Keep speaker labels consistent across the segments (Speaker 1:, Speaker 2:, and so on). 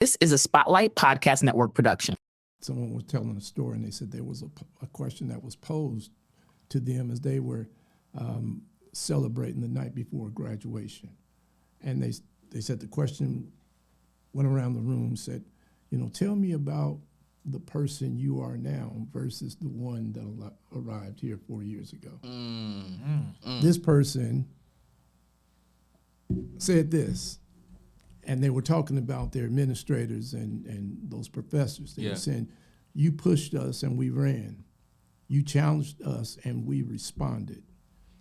Speaker 1: This is a Spotlight Podcast Network production.
Speaker 2: Someone was telling a story, and they said there was a question that was posed to them as they were celebrating the night before graduation. And they said the question went around the room, said, tell me about the person you are now versus the one that arrived here 4 years ago. This person said this. And they were talking about their administrators and those professors. They were saying, you pushed us and we ran. You challenged us and we responded.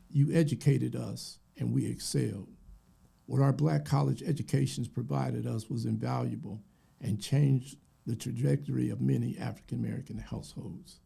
Speaker 2: You educated us and we excelled. What our black college educations provided us was invaluable and changed the trajectory of many African-American households.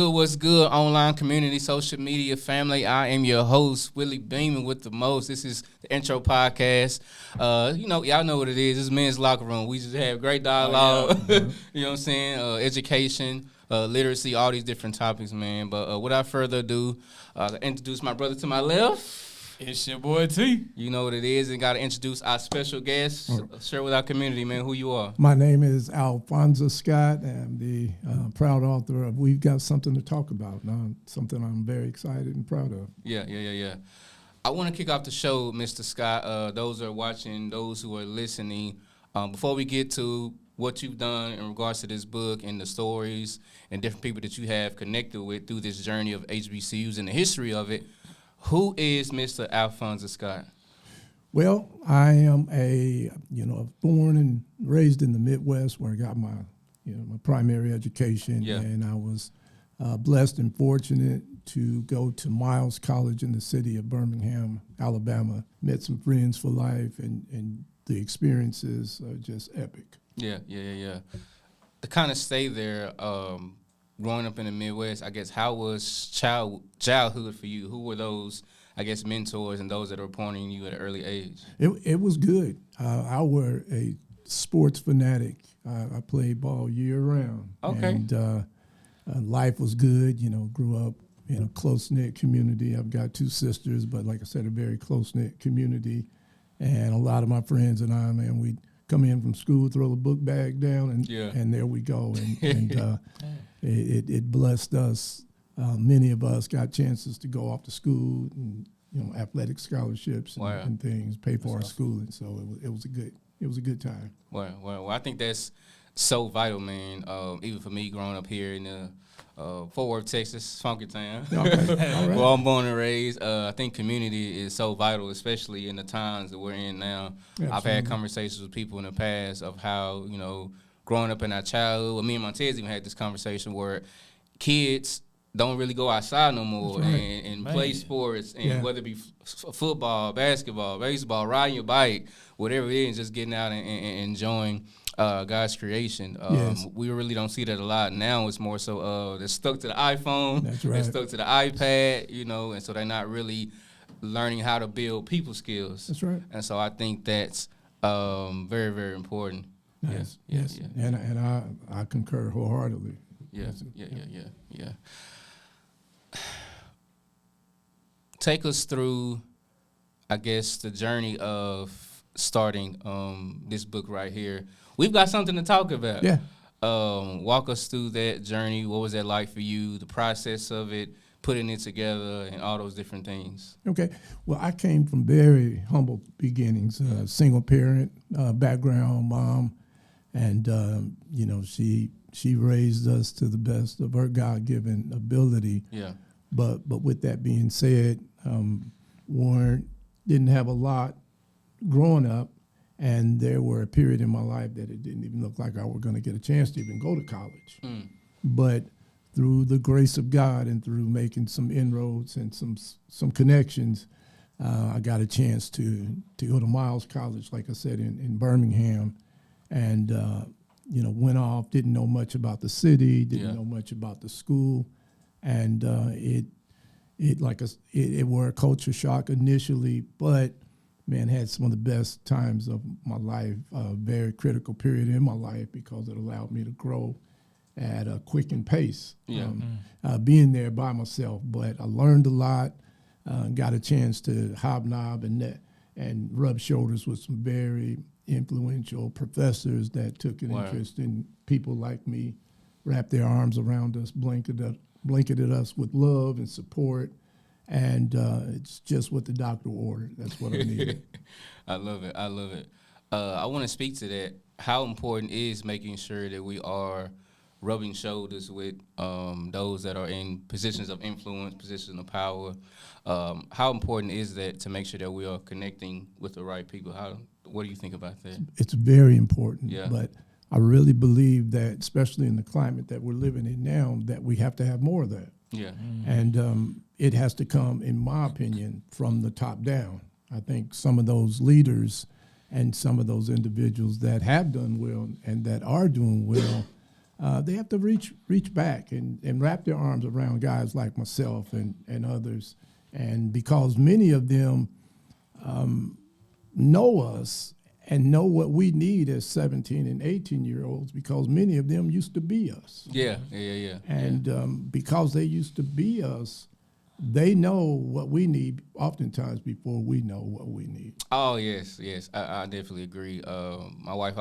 Speaker 3: What's good, online community, social media family? I am your host, Willie Beeman with the most. This is the intro podcast. Y'all know what it is. This is Men's Locker Room. We just have great dialogue, you know what I'm saying, education, literacy, all these different topics, man. But without further ado, I introduce my brother to my left.
Speaker 4: It's your boy T.
Speaker 3: You know what it is, and got to introduce our special guest. Share with our community, man, who you are.
Speaker 2: My name is Alfonza Scott. I'm the proud author of We've Got Something to Talk About, something I'm very excited and proud of.
Speaker 3: Yeah. I want to kick off the show, Mr. Scott. Those who are watching, those who are listening, before we get to what you've done in regards to this book and the stories and different people that you have connected with through this journey of HBCUs and the history of it, who is Mr. Alfonza Scott?
Speaker 2: Well, I am born and raised in the Midwest where I got my primary education, and I was blessed and fortunate to go to Miles College in the city of Birmingham, Alabama. Met some friends for life, and the experiences are just epic.
Speaker 3: Yeah. To kind of stay there, growing up in the Midwest, I guess, how was childhood for you? Who were those, I guess, mentors and those that were pointing you at an early age?
Speaker 2: It was good. I were a sports fanatic. I played ball year round.
Speaker 3: Okay.
Speaker 2: And life was good. Grew up in a close-knit community. I've got two sisters, but like I said, a very close-knit community. And a lot of my friends and I, man, we'd come in from school, throw the book bag down, and there we go. And it blessed us. Many of us got chances to go off to school and athletic scholarships and things, pay for our schooling. So it was a good time.
Speaker 3: Well, I think that's so vital, man. Even for me, growing up here in the Fort Worth, Texas, funky town,
Speaker 2: Okay. All right.
Speaker 3: where I'm born and raised, I think community is so vital, especially in the times that we're in now.
Speaker 2: Absolutely.
Speaker 3: I've had conversations with people in the past of how growing up in our childhood. Well, me and Montez even had this conversation where kids don't really go outside no more and play sports, and whether it be football, basketball, baseball, riding your bike, whatever it is, just getting out and enjoying God's creation. We really don't see that a lot now. It's more so they're stuck to the iPhone,
Speaker 2: That's right.
Speaker 3: they're stuck to the iPad, and so they're not really learning how to build people skills.
Speaker 2: That's right.
Speaker 3: And so I think that's very, very important.
Speaker 2: Nice. Yes.
Speaker 3: Yeah.
Speaker 2: And I concur wholeheartedly.
Speaker 3: Yeah. Take us through, I guess, the journey of starting this book right here. We've got something to talk about.
Speaker 2: Yeah.
Speaker 3: Walk us through that journey. What was that like for you? The process of it, putting it together, and all those different things.
Speaker 2: Okay. Well, I came from very humble beginnings. Single parent background, mom, and she raised us to the best of her God-given ability.
Speaker 3: Yeah.
Speaker 2: But with that being said, didn't have a lot growing up, and there were a period in my life that it didn't even look like I were going to get a chance to even go to college. But through the grace of God and through making some inroads and some connections, I got a chance to go to Miles College, like I said, in Birmingham, and went off, didn't know much about the city, didn't
Speaker 3: Yeah.
Speaker 2: know much about the school, and it were a culture shock initially, but man, had some of the best times of my life. A very critical period in my life because it allowed me to grow at a quickened pace.
Speaker 3: Yeah.
Speaker 2: Being there by myself, but I learned a lot. Got a chance to hobnob and rub shoulders with some very influential professors that took an
Speaker 3: Wow.
Speaker 2: interest in people like me, wrapped their arms around us, blanketed us with love and support, and it's just what the doctor ordered. That's what I needed.
Speaker 3: I love it. I love it. I want to speak to that. How important is making sure that we are rubbing shoulders with those that are in positions of influence, positions of power? How important is that to make sure that we are connecting with the right people? What do you think about that?
Speaker 2: It's very important,
Speaker 3: Yeah.
Speaker 2: but I really believe that, especially in the climate that we're living in now, that we have to have more of that.
Speaker 3: Yeah.
Speaker 2: And it has to come, in my opinion, from the top down. I think some of those leaders and some of those individuals that have done well and that are doing well, they have to reach back and wrap their arms around guys like myself and others. And because many of them know us and know what we need as 17 and 18-year-olds, because many of them used to be us.
Speaker 3: Yeah.
Speaker 2: And because they used to be us, they know what we need oftentimes before we know what we need.
Speaker 3: Oh, yes. I definitely agree. My wife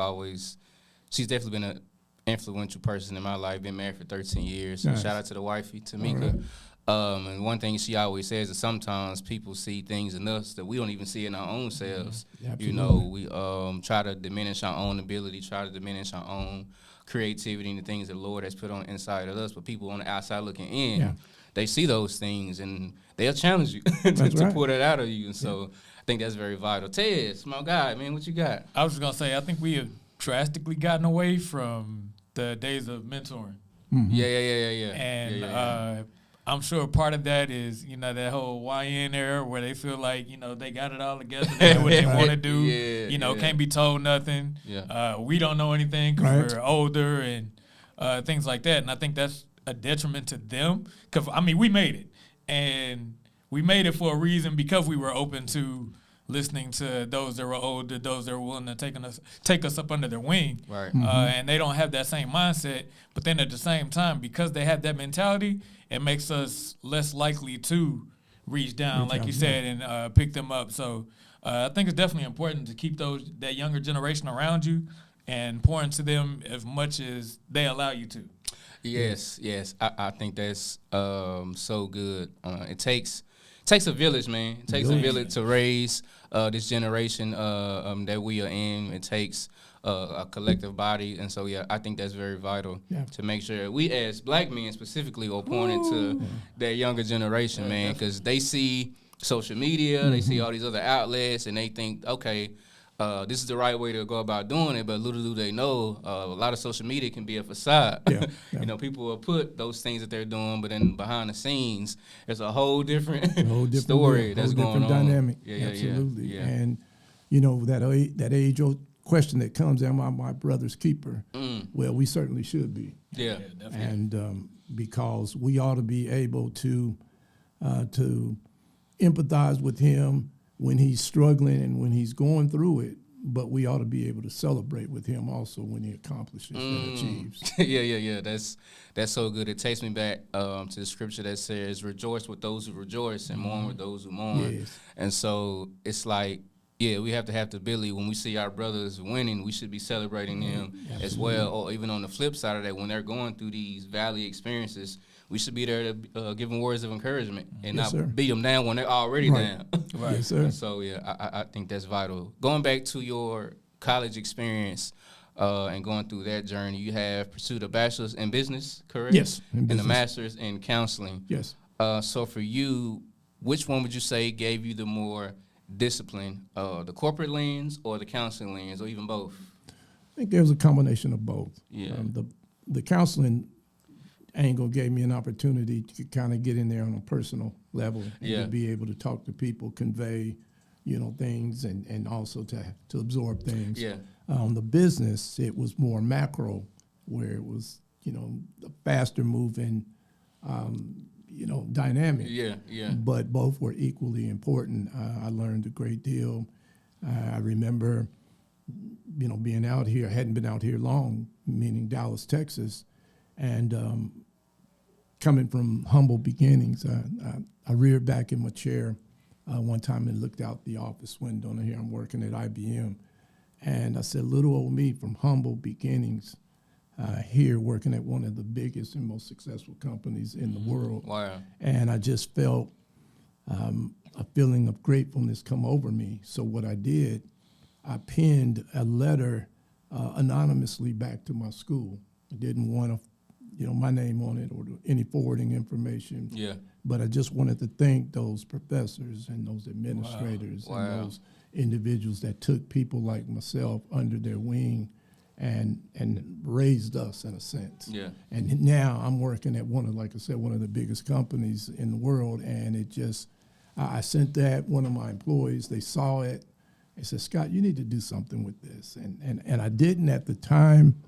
Speaker 3: she's definitely been an influential person in my life, been married for 13 years. So
Speaker 2: Nice.
Speaker 3: shout out to the wifey, Tamika. And one thing she always says is sometimes people see things in us that we don't even see in our own selves.
Speaker 2: Absolutely.
Speaker 3: We try to diminish our own ability, try to diminish our own creativity and the things that the Lord has put on the inside of us. But people on the outside looking in, they see those things and they'll challenge you to pull that out of you. And so I think that's very vital. Ted, small guy, man, what you got?
Speaker 4: I was just going to say, I think we have drastically gotten away from the days of mentoring.
Speaker 2: Mm-hmm.
Speaker 3: Yeah.
Speaker 4: And I'm sure part of that is, that whole YN era where they feel like, they got it all together, they know what they want to do, can't be told nothing.
Speaker 3: Yeah.
Speaker 4: We don't know anything because we're older and things like that. And I think that's a detriment to them because, we made it. And we made it for a reason because we were open to listening to those that were older, those that were willing to take us up under their wing.
Speaker 3: Right.
Speaker 4: And they don't have that same mindset. But then at the same time, because they have that mentality, it makes us less likely to reach down, like you said, and pick them up. So I think it's definitely important to keep that younger generation around you and pour into them as much as they allow you to.
Speaker 3: Yes. I think that's so good. It takes a village, man. It takes a village to raise this generation that we are in. It takes a collective body. And so, I think that's very vital to make sure we as black men specifically are pointing to that younger generation, man, because they see social media, they see all these other outlets, and they think, okay, this is the right way to go about doing it, but little do they know, a lot of social media can be a facade. People will put those things that they're doing, but then behind the scenes, there's a whole different story that's going on.
Speaker 2: Dynamic. Absolutely.
Speaker 3: Yeah.
Speaker 2: And, that age-old question that comes, am I my brother's keeper? Well, we certainly should be.
Speaker 3: Yeah.
Speaker 4: Definitely.
Speaker 2: And because we ought to be able to empathize with him when he's struggling and when he's going through it, but we ought to be able to celebrate with him also when he accomplishes and achieves.
Speaker 3: Yeah. That's so good. It takes me back to the scripture that says, rejoice with those who rejoice and mourn with those who mourn.
Speaker 2: Yes.
Speaker 3: And so it's like, we have to have the ability when we see our brothers winning, we should be celebrating them as well. Or even on the flip side of that, when they're going through these valley experiences, we should be there to give them words of encouragement and not beat them down when they're already down.
Speaker 2: Right. Yes, sir.
Speaker 3: And so, I think that's vital. Going back to your college experience and going through that journey, you have pursued a bachelor's in business, correct?
Speaker 2: Yes, in business.
Speaker 3: And a master's in counseling.
Speaker 2: Yes.
Speaker 3: So for you, which one would you say gave you the more discipline, the corporate lens or the counseling lens, or even both?
Speaker 2: I think there was a combination of both.
Speaker 3: Yeah.
Speaker 2: The counseling angle gave me an opportunity to kind of get in there on a personal level and to be able to talk to people, convey, things, and also to absorb things.
Speaker 3: Yeah.
Speaker 2: On the business, it was more macro, where it was, a faster moving, dynamic.
Speaker 3: Yeah.
Speaker 2: But both were equally important. I learned a great deal. I remember, being out here. I hadn't been out here long, meaning Dallas, Texas, and coming from humble beginnings. I reared back in my chair one time and looked out the office window, and here I'm working at IBM. And I said, little old me from humble beginnings, here working at one of the biggest and most successful companies in the world.
Speaker 3: Wow.
Speaker 2: And I just felt a feeling of gratefulness come over me. So what I did, I penned a letter anonymously back to my school. I didn't want my name on it or any forwarding information.
Speaker 3: Yeah.
Speaker 2: But I just wanted to thank those professors and those administrators and those individuals that took people like myself under their wing and raised us in a sense.
Speaker 3: Yeah.
Speaker 2: And now I'm working at one of the biggest companies in the world, and it just, I sent that one of my employees, they saw it, they said, Scott, you need to do something with this. And I didn't at the time.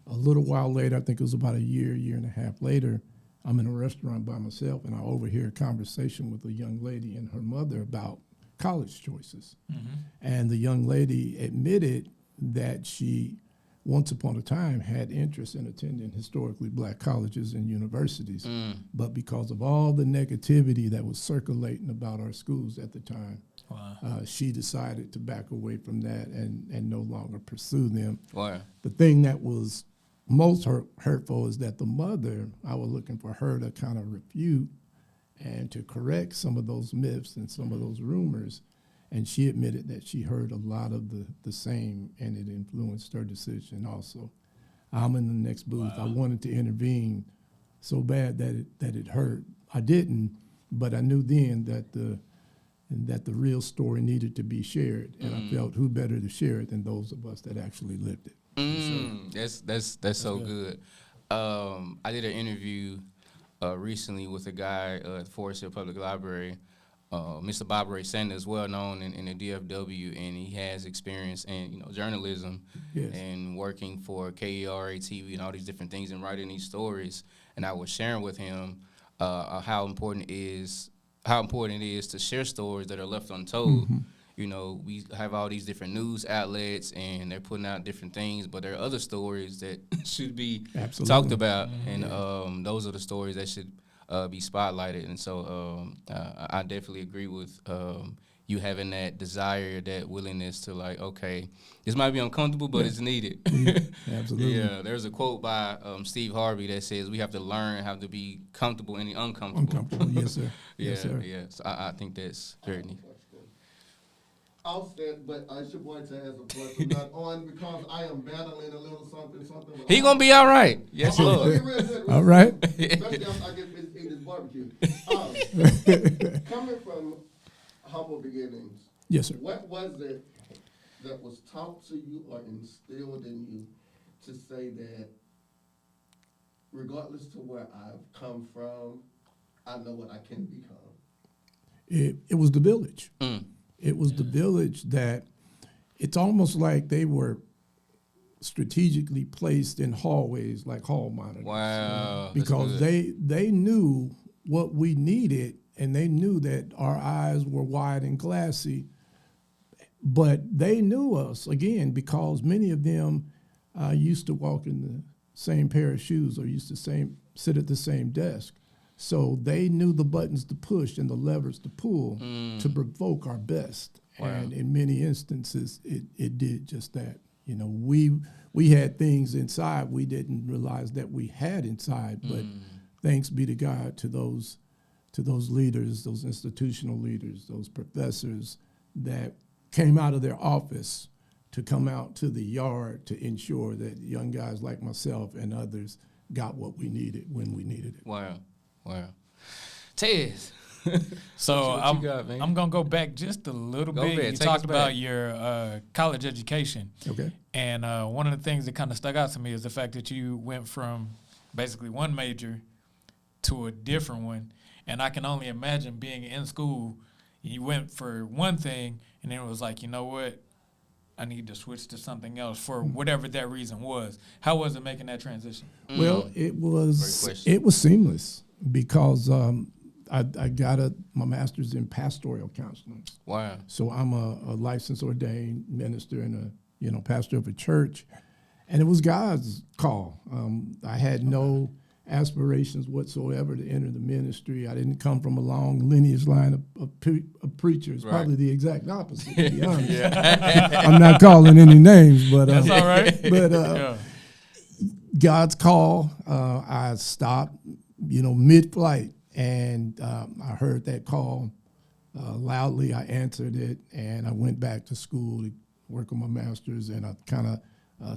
Speaker 2: A little while later, I think it was about a year and a half later, I'm in a restaurant by myself, and I overhear a conversation with a young lady and her mother about college choices. Mm-hmm. And the young lady admitted that she, once upon a time, had interest in attending historically black colleges and universities. But because of all the negativity that was circulating about our schools at the time, she decided to back away from that and no longer pursue them.
Speaker 3: Wow.
Speaker 2: The thing that was most hurtful is that the mother, I was looking for her to kind of refute and to correct some of those myths and some of those rumors. And she admitted that she heard a lot of the same, and it influenced her decision also. I'm in the next booth. I wanted to intervene so bad that it hurt. I didn't, but I knew then that the real story needed to be shared, and I felt who better to share it than those of us that actually lived it.
Speaker 3: That's so good. I did an interview recently with a guy at Forest Hill Public Library, Mr. Bob Ray Sanders, well known in the DFW, and he has experience in journalism and working for KERA TV and all these different things and writing these stories. And I was sharing with him how important it is to share stories that are left untold. Mm-hmm. We have all these different news outlets, and they're putting out different things, but there are other stories that should be talked about, and those are the stories that should be spotlighted. And so I definitely agree with you having that desire, that willingness to okay, this might be uncomfortable, but it's needed.
Speaker 2: Absolutely.
Speaker 3: Yeah, there's a quote by Steve Harvey that says we have to learn how to be comfortable in the uncomfortable.
Speaker 2: Yes, sir.
Speaker 3: Yes, sir. So I think that's very neat.
Speaker 5: Outstanding, but I should want to ask a question. Not on because I am battling a little something.
Speaker 3: He gonna be all right. Yes, Lord.
Speaker 2: All right.
Speaker 5: Especially after I get in this barbecue. Coming from humble beginnings.
Speaker 2: Yes, sir.
Speaker 5: What was it that was taught to you or instilled in you to say that, regardless to where I've come from, I know what I can become?
Speaker 2: It was the village. It was the village that it's almost like they were strategically placed in hallways like hall monitors.
Speaker 3: Wow.
Speaker 2: Because they knew what we needed, and they knew that our eyes were wide and glassy. But they knew us, again, because many of them used to walk in the same pair of shoes or used to sit at the same desk. So they knew the buttons to push and the levers to pull to provoke our best. Wow. And in many instances, it did just that. We had things inside we didn't realize that we had inside, but thanks be to God to those leaders, those institutional leaders, those professors that came out of their office to come out to the yard to ensure that young guys like myself and others got what we needed when we needed it.
Speaker 3: Wow. Tez.
Speaker 4: So I'm going to go back just a little bit.
Speaker 3: Ahead,
Speaker 4: you talked about your college education.
Speaker 2: Okay.
Speaker 4: And one of the things that kind of stuck out to me is the fact that you went from basically one major to a different one. And I can only imagine being in school, you went for one thing, and then it was like, you know what? I need to switch to something else for whatever that reason was. How was it making that transition?
Speaker 2: Well, it was seamless because I got my master's in pastoral counseling.
Speaker 3: Wow.
Speaker 2: So I'm a licensed ordained minister and a pastor of a church, and it was God's call. I had no aspirations whatsoever to enter the ministry. I didn't come from a long lineage line of preachers. Right. Probably the exact opposite, to be honest. I'm not calling any names, but
Speaker 4: that's all right.
Speaker 2: But God's call, I stopped, mid-flight, and I heard that call loudly. I answered it, and I went back to school to work on my master's, and I kind of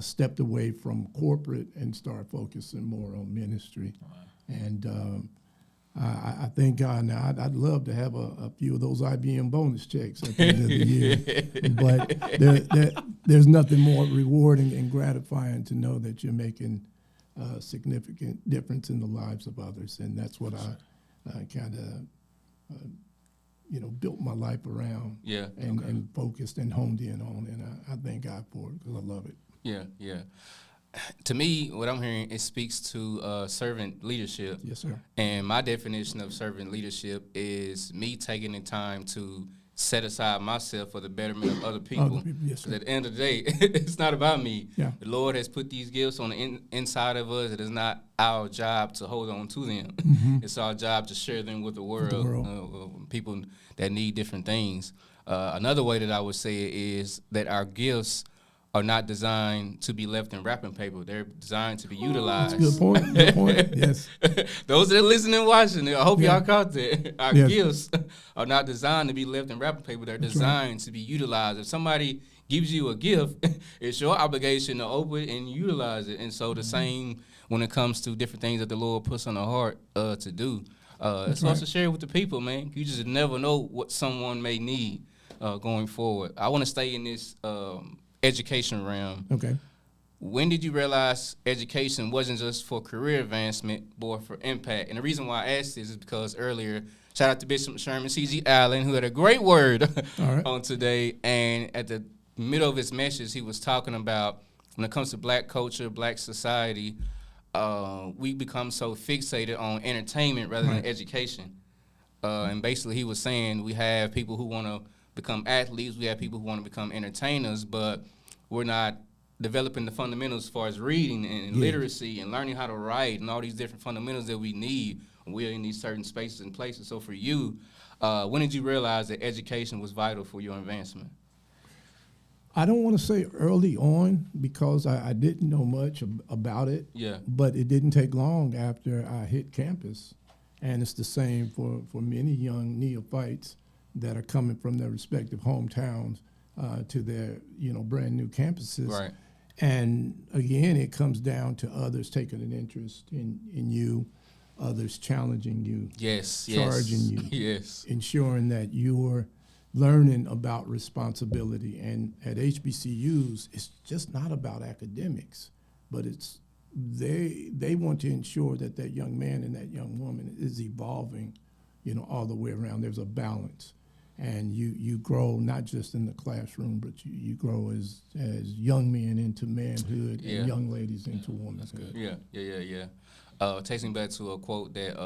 Speaker 2: stepped away from corporate and started focusing more on ministry. Wow. And I thank God now. I'd love to have a few of those IBM bonus checks at the end of the year. But there's nothing more rewarding and gratifying to know that you're making a significant difference in the lives of others. And that's what I kind of built my life around and focused and honed in on. And I thank God for it because I love it.
Speaker 3: Yeah, yeah. To me, what I'm hearing, it speaks to servant leadership.
Speaker 2: Yes, sir.
Speaker 3: And my definition of servant leadership is me taking the time to set aside myself for the betterment of other people.
Speaker 2: Yes, sir.
Speaker 3: At the end of the day, it's not about me.
Speaker 2: Yeah.
Speaker 3: The Lord has put these gifts on the inside of us. It is not our job to hold on to them.
Speaker 2: Mm-hmm.
Speaker 3: It's our job to share them with the world. People that need different things. Another way that I would say it is that our gifts are not designed to be left in wrapping paper. They're designed to be utilized.
Speaker 2: That's a good point. Good point. Yes.
Speaker 3: Those that are listening and watching, I hope y'all caught that. Our gifts are not designed to be left in wrapping paper. They're designed to be utilized. If somebody gives you a gift, it's your obligation to open it and utilize it. And so the same when it comes to different things that the Lord puts on the heart to do. It's also share it with the people, man. You just never know what someone may need going forward. I want to stay in this education realm.
Speaker 2: Okay. When
Speaker 3: did you realize education wasn't just for career advancement, but for impact? And the reason why I asked this is because earlier, shout out to Bishop Sherman C.G. Allen, who had a great word on today. And at the middle of his message, he was talking about when it comes to black culture, black society, we become so fixated on entertainment rather than education. And basically he was saying we have people who want to become athletes, we have people who want to become entertainers, but we're not developing the fundamentals as far as reading and literacy and learning how to write and all these different fundamentals that we need when we're in these certain spaces and places. So for you, when did you realize that education was vital for your advancement?
Speaker 2: I don't want to say early on because I didn't know much about it, but it didn't take long after I hit campus. And it's the same for many young neophytes that are coming from their respective hometowns to their brand new campuses.
Speaker 3: Right.
Speaker 2: And again, it comes down to others taking an interest in you, others challenging you, charging you, ensuring that you're learning about responsibility. And at HBCUs, it's just not about academics, but it's they want to ensure that young man and that young woman is evolving, all the way around. There's a balance. And you grow not just in the classroom, but you grow as young men into manhood and young ladies into womanhood.
Speaker 3: Takes me back to a quote that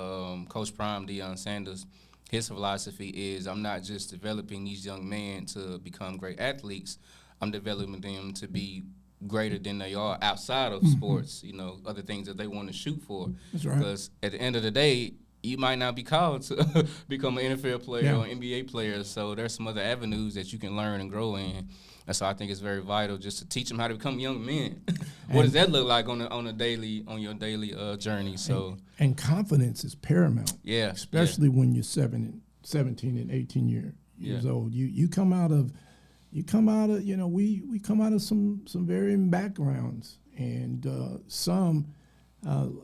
Speaker 3: Coach Prime, Deion Sanders, his philosophy is, I'm not just developing these young men to become great athletes, I'm developing them to be greater than they are outside of sports, other things that they want to shoot for.
Speaker 2: That's right.
Speaker 3: Because at the end of the day, you might not be called to become an NFL player or an NBA player, so there's some other avenues that you can learn and grow in. And so I think it's very vital just to teach them how to become young men. What does that look like on your daily journey? So
Speaker 2: and confidence is paramount.
Speaker 3: Yeah,
Speaker 2: especially when you're 17 and 18 years old. You come out of we come out of some varying backgrounds, and some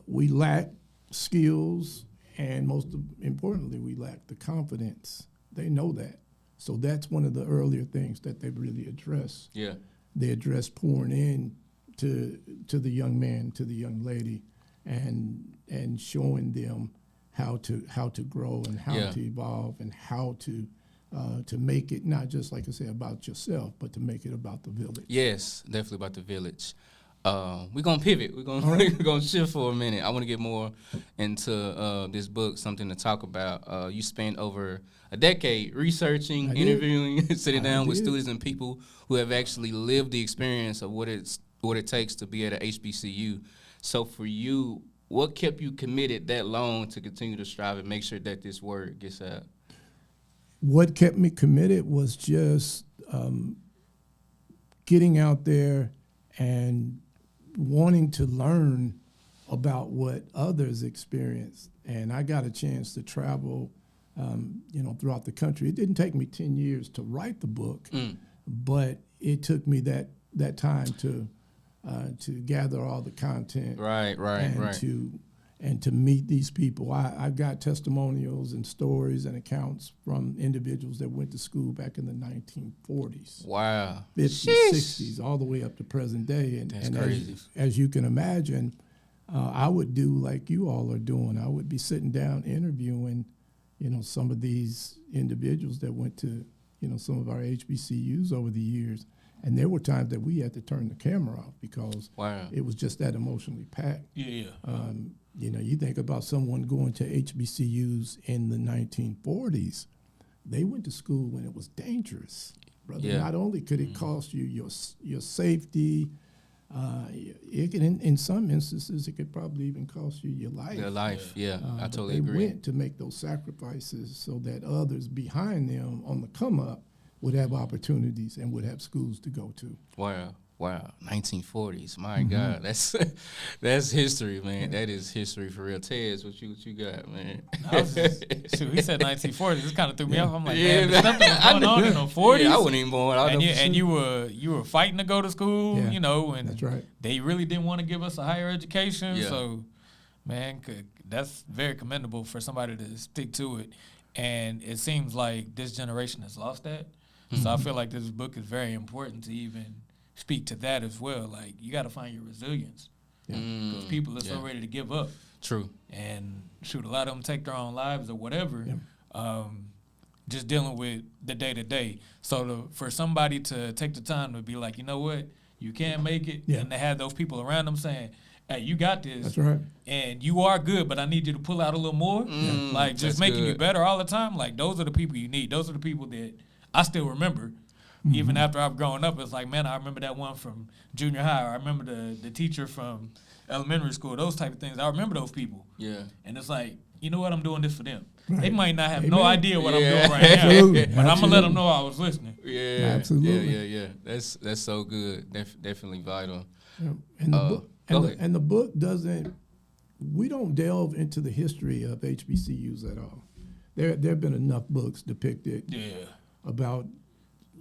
Speaker 2: we lack skills. And most importantly, we lack the confidence. They know that. So that's one of the earlier things that they really address.
Speaker 3: Yeah.
Speaker 2: They address pouring in to the young man, to the young lady, and showing them how to grow and how to evolve and how to to make it not just, like I said, about yourself, but to make it about the village.
Speaker 3: Yes, definitely about the village. We're going to pivot. We're going
Speaker 2: right.
Speaker 3: we're gonna shift for a minute. I want to get more into this book, something to talk about. You spent over a decade researching, interviewing, sitting down with students and people who have actually lived the experience of what it takes to be at a HBCU. So for you, what kept you committed that long to continue to strive and make sure that this word gets out?
Speaker 2: What kept me committed was just getting out there and wanting to learn about what others experienced. And I got a chance to travel, throughout the country. It didn't take me 10 years to write the book, but it took me that time to gather all the content, and to meet these people. I got testimonials and stories and accounts from individuals that went to school back in the 1940s.
Speaker 3: Wow.
Speaker 2: 50s, 60s, all the way up to present day. And
Speaker 3: crazy.
Speaker 2: As you can imagine, I would do like you all are doing. I would be sitting down interviewing, some of these individuals that went to, some of our HBCUs over the years. And there were times that we had to turn the camera off because it was just that emotionally packed.
Speaker 4: Yeah.
Speaker 2: You think about someone going to HBCUs in the 1940s. They went to school when it was dangerous, brother.
Speaker 3: Yeah.
Speaker 2: Not only could it cost you your safety, it can, in some instances, it could probably even cost you your life.
Speaker 3: Their life, I totally
Speaker 2: they
Speaker 3: agree.
Speaker 2: They went to make those sacrifices so that others behind them on the come up would have opportunities and would have schools to go to.
Speaker 3: Wow. 1940s. My God, that's history, man. That is history for real. Tez, what you got, man?
Speaker 4: He said 1940s. This kind of threw me off. I'm like, man, there's nothing was going on in the 40s.
Speaker 3: Yeah, I wasn't even born.
Speaker 4: And you were fighting to go to school, and
Speaker 2: that's right.
Speaker 4: They really didn't want to give us a higher education.
Speaker 3: Yeah.
Speaker 4: So, man, that's very commendable for somebody to stick to it. And it seems like this generation has lost that. So I feel like this book is very important to even speak to that as well. Like, you got to find your resilience. Because people are so ready to give up.
Speaker 3: True.
Speaker 4: And shoot, a lot of them take their own lives or whatever, just dealing with the day-to-day. So for somebody to take the time to be like, you know what, you can make it, and to have those people around them saying, hey, you got this.
Speaker 2: That's right.
Speaker 4: And you are good, but I need you to pull out a little more. Like, just making you better all the time. Like, those are the people you need. Those are the people that I still remember. Even after I've grown up, it's like, man, I remember that one from junior high. Or I remember the teacher from elementary school, those type of things. I remember those people. Yeah. And it's like, you know what, I'm doing this for them. Right. They might not have no idea what I'm doing right now, but I'm going to let them know I was listening.
Speaker 3: Yeah.
Speaker 2: Absolutely.
Speaker 3: Yeah. That's so good. Definitely vital.
Speaker 2: And the book doesn't, we don't delve into the history of HBCUs at all. There have been enough books depicted about,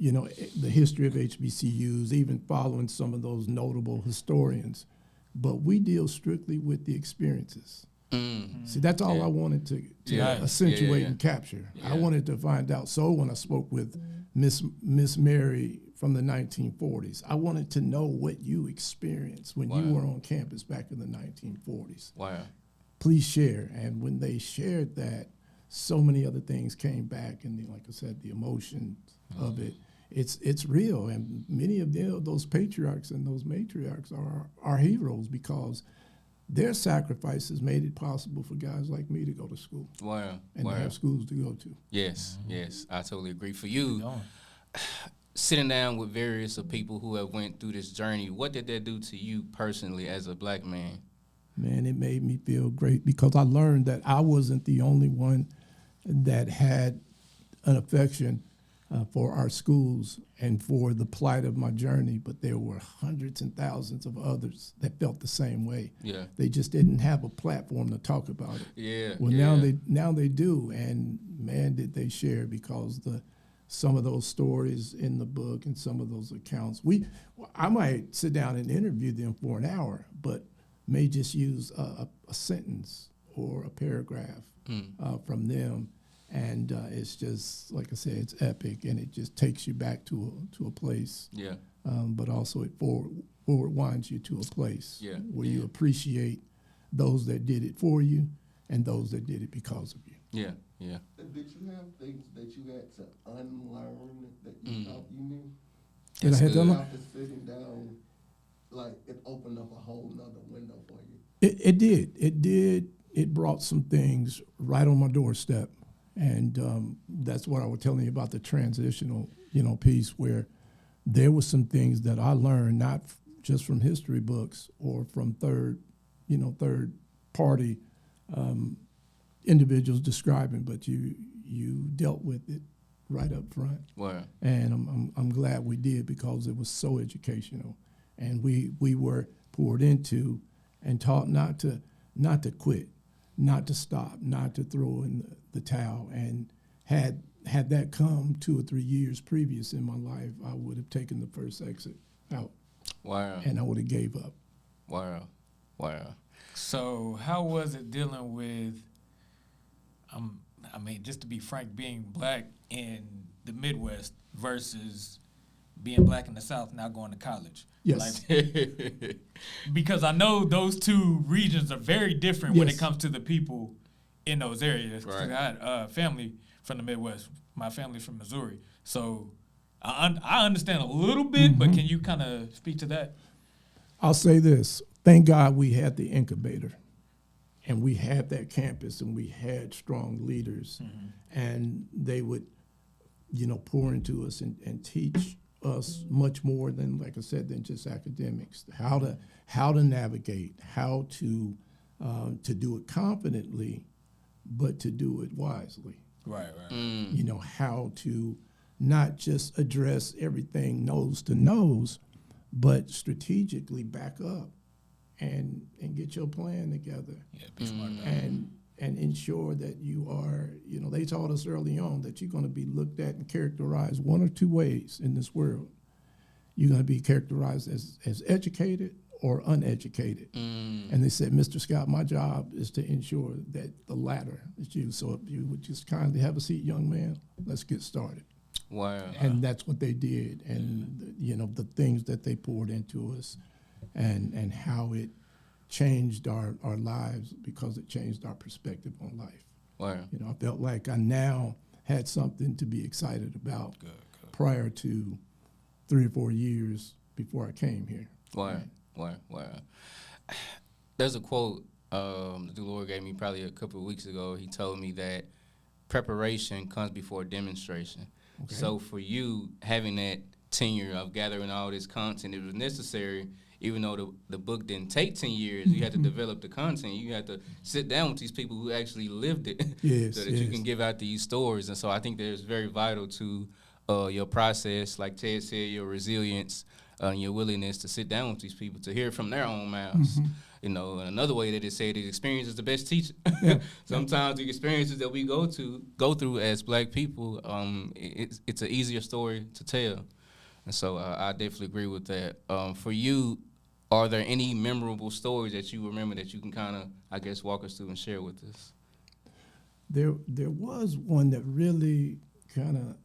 Speaker 2: the history of HBCUs, even following some of those notable historians. But we deal strictly with the experiences. See, that's all I wanted to accentuate and capture. I wanted to find out. So when I spoke with Miss Mary from the 1940s, I wanted to know what you experienced when you were on campus back in the 1940s.
Speaker 3: Wow.
Speaker 2: Please share. And when they shared that, so many other things came back, and like I said, the emotions of it. It's real, and many of those patriarchs and those matriarchs are heroes because their sacrifices made it possible for guys like me to go to school.
Speaker 3: Wow.
Speaker 2: And to have schools to go to.
Speaker 3: Yes, I totally agree. For you, sitting down with various of people who have went through this journey, what did that do to you personally as a black man?
Speaker 2: Man, it made me feel great because I learned that I wasn't the only one that had an affection for our schools and for the plight of my journey, but there were hundreds and thousands of others that felt the same way.
Speaker 3: Yeah.
Speaker 2: They just didn't have a platform to talk about it.
Speaker 3: Yeah.
Speaker 2: Well, now they do, and man, did they share because some of those stories in the book and some of those accounts, I might sit down and interview them for an hour, but may just use a sentence or a paragraph from them. And it's just, like I said, it's epic, and it just takes you back to a place. Yeah. But also it forward winds you to a place where you appreciate those that did it for you and those that did it because of you.
Speaker 3: Yeah, yeah.
Speaker 5: Did you have things that you had to unlearn that you thought you knew?
Speaker 2: Did I have to unlearn?
Speaker 5: After sitting down, like it opened up a whole nother window for you.
Speaker 2: It did. It did. It brought some things right on my doorstep. And that's what I was telling you about the transitional, piece where there were some things that I learned, not just from history books or from third party individuals describing, but you dealt with it right up front.
Speaker 3: Wow.
Speaker 2: And I'm glad we did, because it was so educational, and we were poured into and taught not to quit, not to stop, not to throw in the towel. And had that come 2 or 3 years previous in my life, I would have taken the first exit out.
Speaker 3: Wow.
Speaker 2: And I would have gave up.
Speaker 3: Wow.
Speaker 4: So how was it dealing with, just to be frank, being black in the Midwest versus being black in the South, now going to college?
Speaker 2: Yes.
Speaker 4: Because I know those two regions are very different when it
Speaker 2: Yes.
Speaker 4: comes to the people in those areas.
Speaker 3: Right.
Speaker 4: I had family from the Midwest. My family's from Missouri. So I understand a little bit, but can you kind of speak to that?
Speaker 2: I'll say this. Thank God we had the incubator, and we had that campus, and we had strong leaders, and they would, pour into us and teach us much more than, like I said, than just academics. How to navigate, how to do it confidently, but to do it wisely.
Speaker 4: Right.
Speaker 2: How to not just address everything nose to nose, but strategically back up and get your plan together.
Speaker 4: Yeah, be smart about it.
Speaker 2: And ensure that you are, they taught us early on that you're going to be looked at and characterized one or two ways in this world. You're going to be characterized as educated or uneducated. And they said, Mr. Scott, my job is to ensure that the latter is you. So if you would just kindly have a seat, young man, let's get started.
Speaker 3: Wow.
Speaker 2: And that's what they did. And, the things that they poured into us and how it changed our lives, because it changed our perspective on life.
Speaker 3: Wow.
Speaker 2: I felt like I now had something to be excited about prior to 3 or 4 years before I came here.
Speaker 3: Wow. There's a quote that the Lord gave me probably a couple of weeks ago. He told me that preparation comes before demonstration.
Speaker 2: Okay.
Speaker 3: So for you, having that tenure of gathering all this content, it was necessary. Even though the book didn't take 10 years, you had to develop the content. You had to sit down with these people who actually lived it so that you can give out these stories. And so I think that it's very vital to your process, like Ted said, your resilience, your willingness to sit down with these people, to hear from their own mouths. And another way that it said is experience is the best teacher. Sometimes the experiences that we go through as black people, it's an easier story to tell. And so I definitely agree with that. For you, are there any memorable stories that you remember that you can kind of, I guess, walk us through and share with us?
Speaker 2: There was one that really kind of,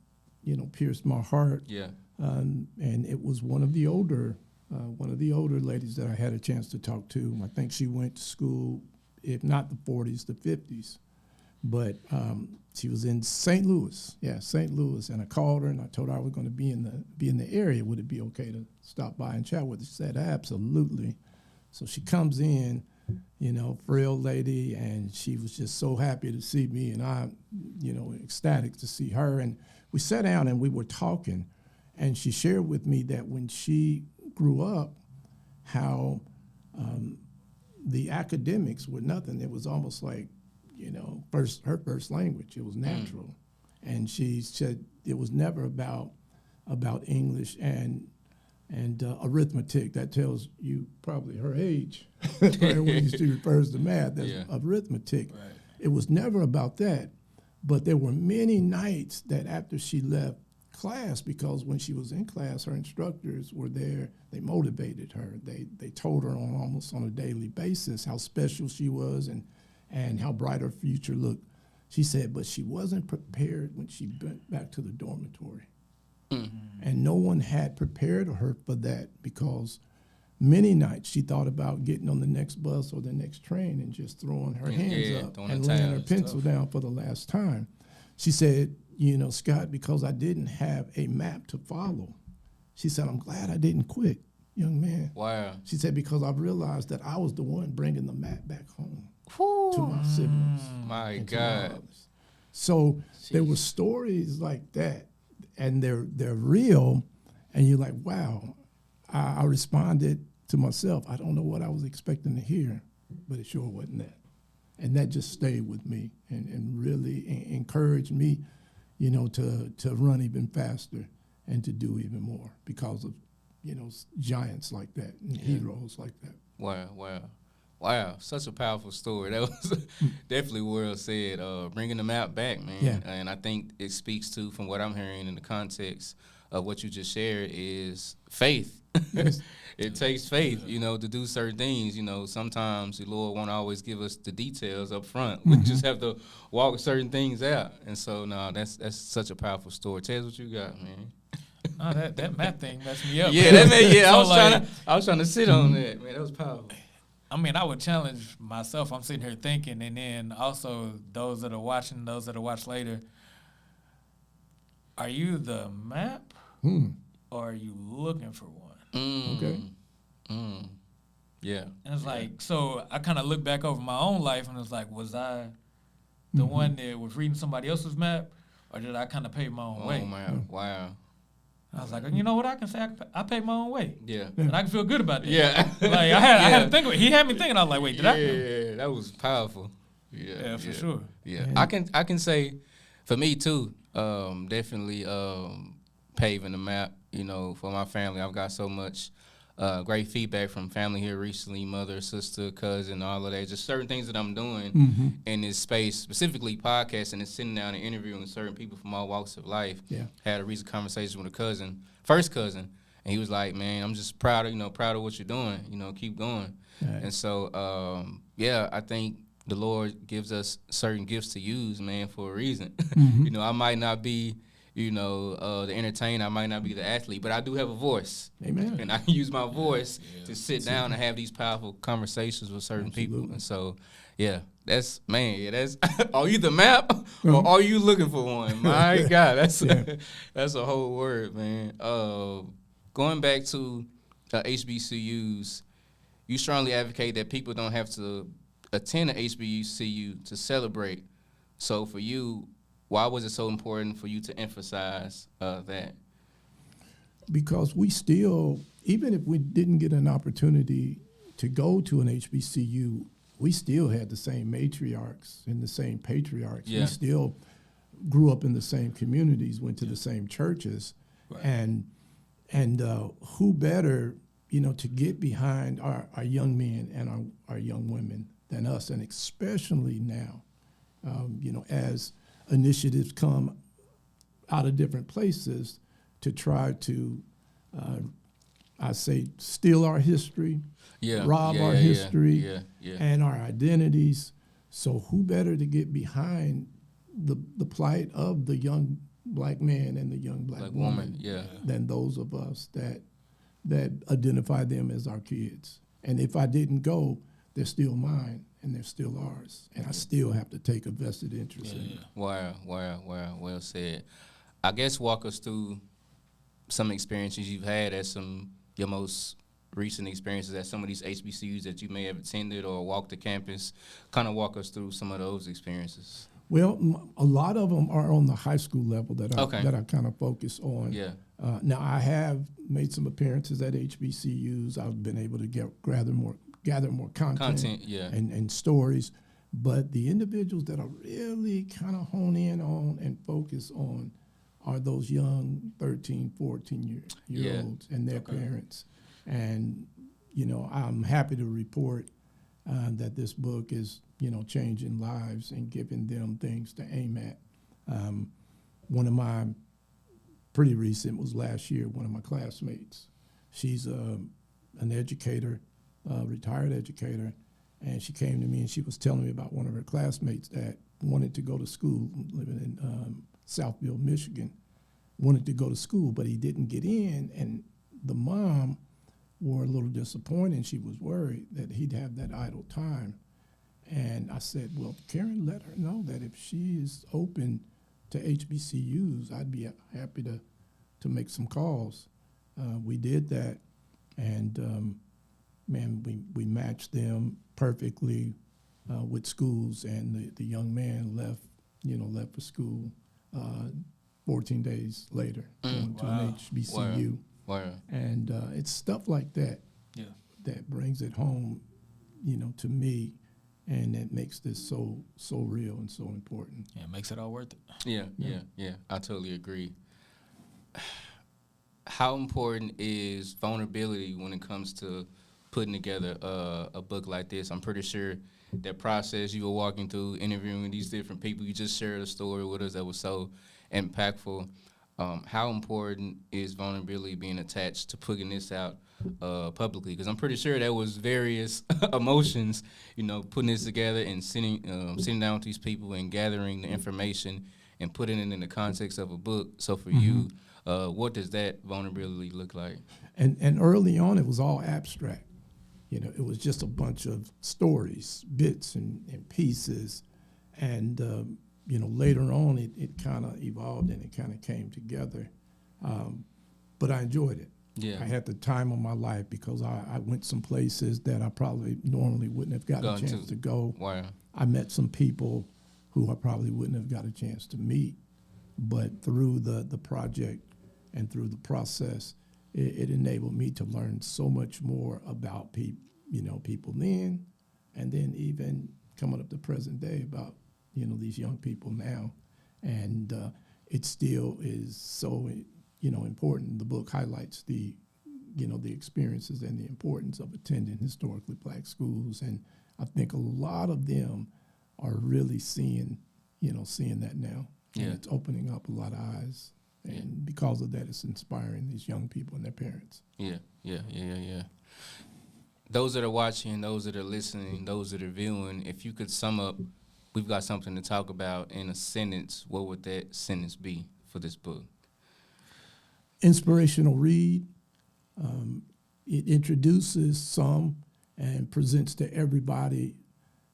Speaker 2: pierced my heart.
Speaker 3: Yeah.
Speaker 2: And it was one of the older ladies that I had a chance to talk to. I think she went to school, if not the 40s, the 50s. But she was in St. Louis. Yeah, St. Louis. And I called her and I told her I was going to be in the area. Would it be okay to stop by and chat with her? She said, absolutely. So she comes in, frail lady, and she was just so happy to see me, and I, ecstatic to see her. And we sat down and we were talking, and she shared with me that when she grew up, how the academics were nothing. It was almost like, her first language. It was natural. And she said it was never about English and arithmetic. That tells you probably her age when she refers to math. That's arithmetic. Right. It was never about that. But there were many nights that after she left class, because when she was in class, her instructors were there. They motivated her. They told her almost on a daily basis how special she was and how bright her future looked. She said, but she wasn't prepared when she went back to the dormitory. And no one had prepared her for that, because many nights she thought about getting on the next bus or the next train and just throwing her hands up and laying her pencil down for the last time. She said, Scott, because I didn't have a map to follow, she said, I'm glad I didn't quit, young man.
Speaker 3: Wow.
Speaker 2: She said, because I've realized that I was the one bringing the map back home to my siblings.
Speaker 3: My
Speaker 2: and to
Speaker 3: God.
Speaker 2: my others. So there were stories like that, and they're real, and you're like, wow. I responded to myself, I don't know what I was expecting to hear, but it sure wasn't that. And that just stayed with me and really encouraged me, to run even faster and to do even more because of, giants like that and heroes like that.
Speaker 3: Wow, such a powerful story. That was definitely well said. Bringing the map back, man.
Speaker 2: Yeah.
Speaker 3: And I think it speaks to, from what I'm hearing in the context of what you just shared, is faith.
Speaker 2: Yes.
Speaker 3: It takes faith, to do certain things. Sometimes the Lord won't always give us the details up front. We just have to walk certain things out. And so, no, that's such a powerful story. Tell us what you got, man.
Speaker 4: Oh, that math thing messed me up.
Speaker 3: Yeah,
Speaker 4: man.
Speaker 3: I was trying to sit on that, man. That was powerful.
Speaker 4: I mean, I would challenge myself. I'm sitting here thinking, and then also those that are watching, those that will watch later. Are you the map, or are you looking for one?
Speaker 2: Okay.
Speaker 3: Yeah.
Speaker 4: And it's like, so I kind of look back over my own life, and it's like, was I the one that was reading somebody else's map, or did I kind of pave my own way?
Speaker 3: Oh, man. Wow.
Speaker 4: I was like, you know what? I can say I paved my own way.
Speaker 3: Yeah.
Speaker 4: And I can feel good about that.
Speaker 3: Yeah.
Speaker 4: Like, I had to think of it. He had me thinking. I was like, wait, did I?
Speaker 3: Yeah, that was powerful.
Speaker 4: Yeah, for sure.
Speaker 3: Yeah. I can say, for me, too, definitely paving the map, for my family. I've got so much great feedback from family here recently, mother, sister, cousin, all of that. Just certain things that I'm doing in this space, specifically podcasting and sitting down and interviewing certain people from all walks of life.
Speaker 2: Yeah.
Speaker 3: Had a recent conversation with a first cousin, and he was like, man, I'm just proud of what you're doing. Keep going.
Speaker 2: Right.
Speaker 3: And so, I think the Lord gives us certain gifts to use, man, for a reason. I might not be the entertainer, I might not be the athlete, but I do have a voice.
Speaker 2: Amen.
Speaker 3: And I can use my voice to sit down and have these powerful conversations with certain people. And so, that's, are you the map or are you looking for one? My God, that's a whole word, man. Going back to HBCUs, you strongly advocate that people don't have to attend an HBCU to celebrate. So for you, why was it so important for you to emphasize that?
Speaker 2: Because we still, even if we didn't get an opportunity to go to an HBCU, we still had the same matriarchs and the same patriarchs.
Speaker 3: Yeah.
Speaker 2: We still grew up in the same communities, went to the same churches, and who better, to get behind our young men and our young women than us, and especially now, as initiatives come out of different places to try to, I say, steal our history, rob our history, and our identities. So who better to get behind the plight of the young black man and the young black woman than those of us that identify them as our kids. And if I didn't go, they're still mine. And they're still ours, and I still have to take a vested interest in it.
Speaker 3: Wow, well said. I guess walk us through some experiences you've had at your most recent experiences at some of these HBCUs that you may have attended or walked the campus. Kind of walk us through some of those experiences.
Speaker 2: Well, a lot of them are on the high school level that I kind of focus on.
Speaker 3: Yeah.
Speaker 2: Now, I have made some appearances at HBCUs. I've been able to gather more content and stories. But the individuals that I really kind of hone in on and focus on are those young 13, 14-year-olds and their parents. And, I'm happy to report that this book is, changing lives and giving them things to aim at. One of my pretty recent was last year, one of my classmates. She's an educator, retired educator, and she came to me and she was telling me about one of her classmates that wanted to go to school, living in Southville, Michigan, wanted to go to school, but he didn't get in, and the mom were a little disappointed. She was worried that he'd have that idle time. And I said, well, Karen, let her know that if she is open to HBCUs, I'd be happy to make some calls. We did that, and we matched them perfectly with schools, and the young man left for school 14 days later, going to an HBCU.
Speaker 3: Wow.
Speaker 2: And it's stuff like that that brings it home, to me, and that makes this so real and so important.
Speaker 4: Yeah, it makes it all worth it.
Speaker 3: Yeah. I totally agree. How important is vulnerability when it comes to putting together a book like this? I'm pretty sure that process you were walking through, interviewing these different people, you just shared a story with us that was so impactful. How important is vulnerability being attached to putting this out publicly? Because I'm pretty sure there was various emotions, putting this together and sitting down with these people and gathering the information and putting it in the context of a book. So for you, what does that vulnerability look like?
Speaker 2: And early on, it was all abstract. It was just a bunch of stories, bits and pieces. And, later on, it kind of evolved and it kind of came together. But I enjoyed it.
Speaker 3: Yeah.
Speaker 2: I had the time of my life because I went some places that I probably normally wouldn't have got a chance to go.
Speaker 3: Wow.
Speaker 2: I met some people who I probably wouldn't have got a chance to meet. But through the project and through the process, it enabled me to learn so much more about people then, and then even coming up to present day about, these young people now. And it still is so, important. The book highlights the experiences and the importance of attending historically black schools. And I think a lot of them are really seeing that now.
Speaker 3: Yeah.
Speaker 2: And it's opening up a lot of eyes. And because of that, it's inspiring these young people and their parents.
Speaker 3: Yeah. Those that are watching, those that are listening, those that are viewing, if you could sum up, we've got something to talk about in a sentence, what would that sentence be for this book?
Speaker 2: Inspirational read. It introduces some and presents to everybody,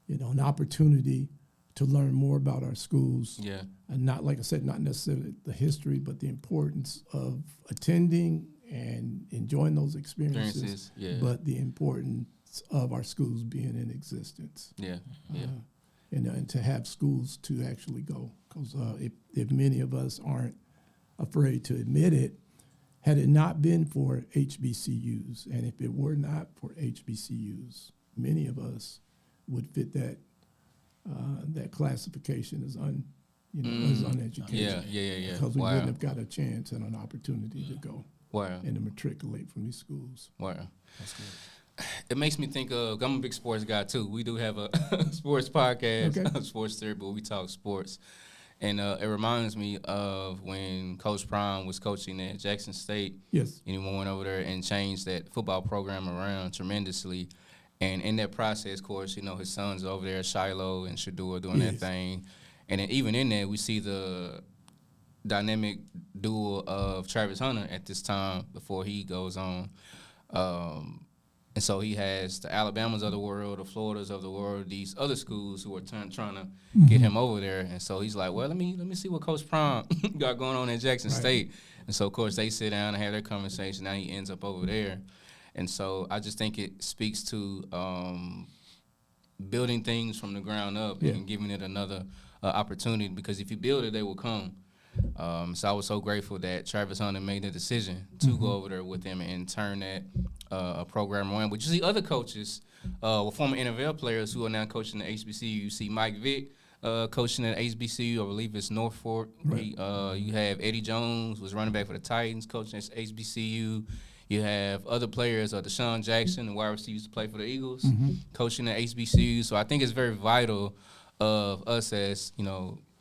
Speaker 2: an opportunity to learn more about our schools.
Speaker 3: Yeah.
Speaker 2: And not, like I said, not necessarily the history, but the importance of attending and enjoying those experiences. But the importance of our schools being in existence. And to have schools to actually go. Because if many of us aren't afraid to admit it, had it not been for HBCUs, and if it were not for HBCUs, many of us would fit that classification as as uneducated.
Speaker 3: Yeah.
Speaker 2: Because we wouldn't have got a chance and an opportunity to go.
Speaker 3: Wow.
Speaker 2: And to matriculate from these schools.
Speaker 3: Wow. That's good. It makes me think of, I'm a big sports guy too. We do have a sports podcast, Sports Theory, but we talk sports. And it reminds me of when Coach Prime was coaching at Jackson State.
Speaker 2: Yes.
Speaker 3: And he went over there and changed that football program around tremendously. And in that process, of course, his sons over there, Shiloh and Shador, doing that thing. And then even in there, we see the dynamic duo of Travis Hunter at this time before he goes on. And so he has the Alabamas of the world, the Floridas of the world, these other schools who are trying to get him over there. And so he's like, well, let me see what Coach Prime got going on at Jackson State. And so, of course, they sit down and have their conversation. Now he ends up over there. And so I just think it speaks to building things from the ground up and giving it another opportunity, because if you build it, they will come. So I was so grateful that Travis Hunter made the decision to go over there with him and turn that program around. But you see other coaches, former NFL players who are now coaching at HBCU. You see Mike Vick coaching at HBCU. I believe it's Norfolk. Right. You have Eddie Jones, was running back for the Titans, coaching at HBCU. You have other players, Deshaun Jackson, the wide receiver, used to play for the Eagles, coaching at HBCU. So I think it's very vital of us as,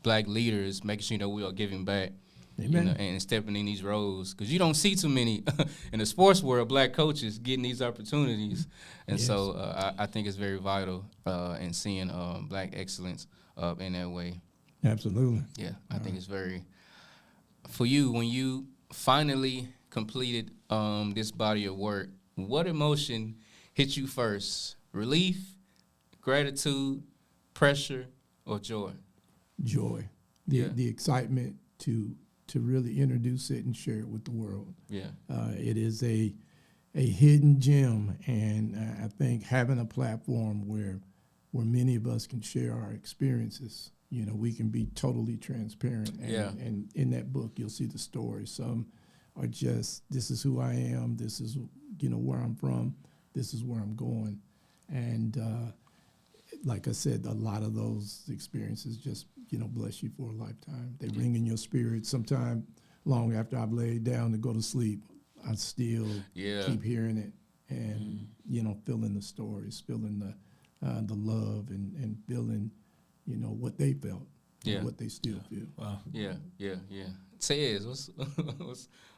Speaker 3: black leaders, making sure that we are giving back, and stepping in these roles, because you don't see too many in the sports world black coaches getting these opportunities, and so I think it's very vital in seeing black excellence in that way.
Speaker 2: Absolutely.
Speaker 3: Yeah, I think it's very, for you, when you finally completed this body of work, what emotion hit you first? Relief, gratitude, pressure, or joy?
Speaker 2: Joy,
Speaker 3: Yeah.
Speaker 2: the excitement to really introduce it and share it with the world.
Speaker 3: Yeah.
Speaker 2: It is a hidden gem, and I think having a platform where many of us can share our experiences, you know, we can be totally transparent. And,
Speaker 3: Yeah.
Speaker 2: and in that book, you'll see the stories. Some are just, this is who I am, this is, you know, where I'm from, this is where I'm going. And like I said, a lot of those experiences just, you know, bless you for a lifetime. They ring in your spirit. Sometime long after I've laid down to go to sleep, I still keep hearing it and, you know, feeling the stories, feeling the love and feeling, you know, what they felt, and what they still feel.
Speaker 4: Wow.
Speaker 3: Yeah. Tez,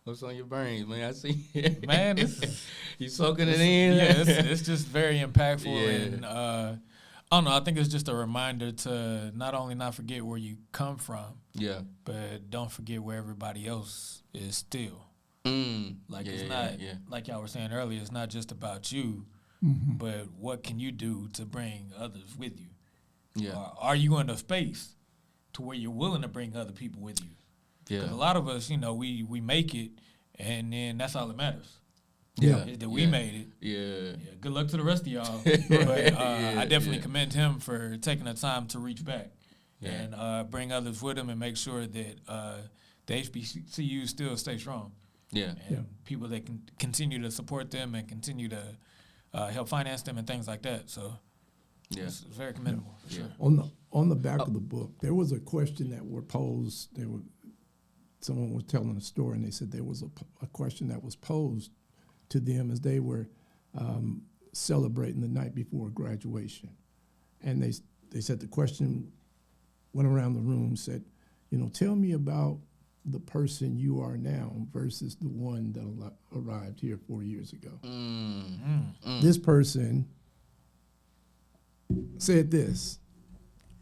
Speaker 3: what's on your brain, man? I see.
Speaker 4: Man,
Speaker 3: you soaking it in.
Speaker 4: Yeah, it's just very impactful,
Speaker 3: Yeah.
Speaker 4: and I don't know. I think it's just a reminder to not only not forget where you come from, but don't forget where everybody else is still. Like it's not like y'all were saying earlier. It's not just about you, but what can you do to bring others with you?
Speaker 3: Yeah.
Speaker 4: Or are you in a space to where you're willing to bring other people with you?
Speaker 3: Yeah.
Speaker 4: Because a lot of us, you know, we make it, and then that's all that matters.
Speaker 2: Yeah.
Speaker 4: Is that we made it.
Speaker 3: Yeah.
Speaker 4: Good luck to the rest of y'all. But I definitely commend him for taking the time to reach back and bring others with him and make sure that the HBCUs still stay strong.
Speaker 3: Yeah.
Speaker 4: And people that can continue to support them and continue to help finance them and things like that. So it's very commendable for sure.
Speaker 2: On the back of the book, there was a question that were posed. Someone was telling a story, and they said there was a question that was posed to them as they were celebrating the night before graduation. And they said the question went around the room, said, you know, tell me about the person you are now versus the one that arrived here 4 years ago. This person said this,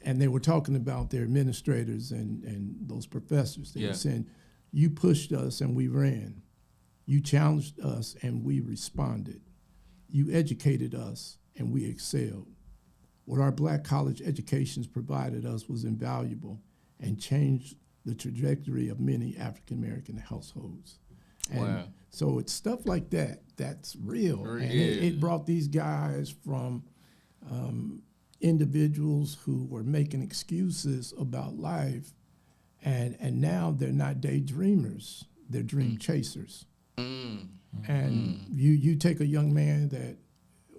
Speaker 2: and they were talking about their administrators and those professors. They were saying, you pushed us and we ran. You challenged us and we responded. You educated us and we excelled. What our black college educations provided us was invaluable and changed the trajectory of many African-American households. And so it's stuff like that that's real. And it brought these guys from individuals who were making excuses about life, and now they're not daydreamers, they're dream chasers. And you take a young man that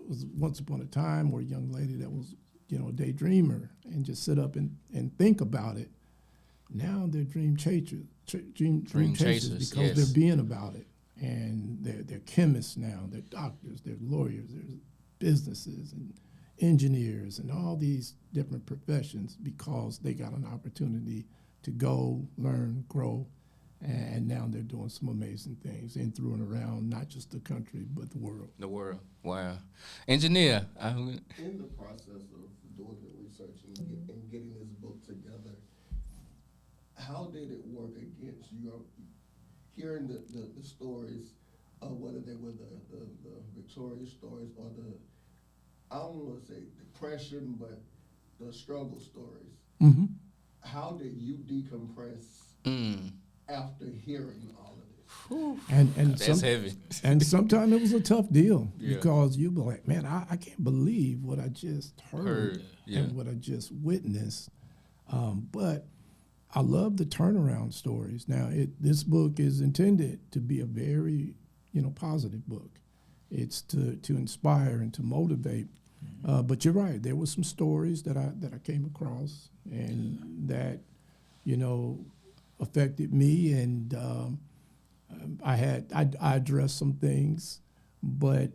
Speaker 2: was once upon a time, or a young lady that was, you know, a daydreamer, and just sit up and think about it. Now they're dream chasers because they're being about it. And they're chemists now, they're doctors, they're lawyers, they're businesses and engineers and all these different professions because they got an opportunity to go, learn, grow, and now they're doing some amazing things in, through, and around not just the country, but the world.
Speaker 3: The world. Wow. Engineer.
Speaker 5: In the process of doing the research and getting this book together, how did it work against your hearing the stories, whether they were the victorious stories or I don't want to say depression, but the struggle stories?
Speaker 2: Mm-hmm.
Speaker 5: How did you decompress after hearing all of this?
Speaker 2: And
Speaker 3: that's heavy.
Speaker 2: And sometimes it was a tough deal because you be like, man, I can't believe what I just heard. And what I just witnessed. But I love the turnaround stories. Now, this book is intended to be a very, positive book. It's to inspire and to motivate. But you're right. There were some stories that I came across and that, affected me, and I addressed some things, but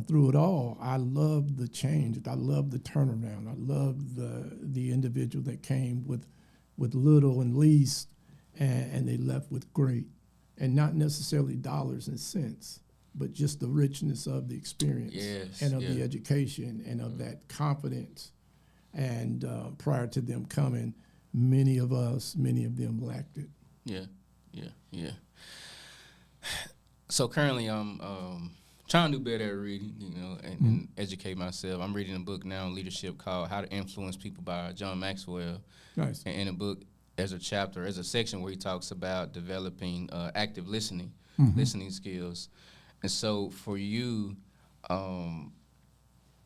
Speaker 2: through it all, I love the change. I love the turnaround. I love the individual that came with little and least, and they left with great, and not necessarily dollars and cents, but just the richness of the experience and of the education and of that confidence. And prior to them coming, many of them lacked it.
Speaker 3: Yeah. So currently I'm trying to do better at reading, and educate myself. I'm reading a book now on leadership called How to Influence People by John Maxwell.
Speaker 2: Nice.
Speaker 3: And in the book, there's a section where he talks about developing active listening, listening skills. And so for you,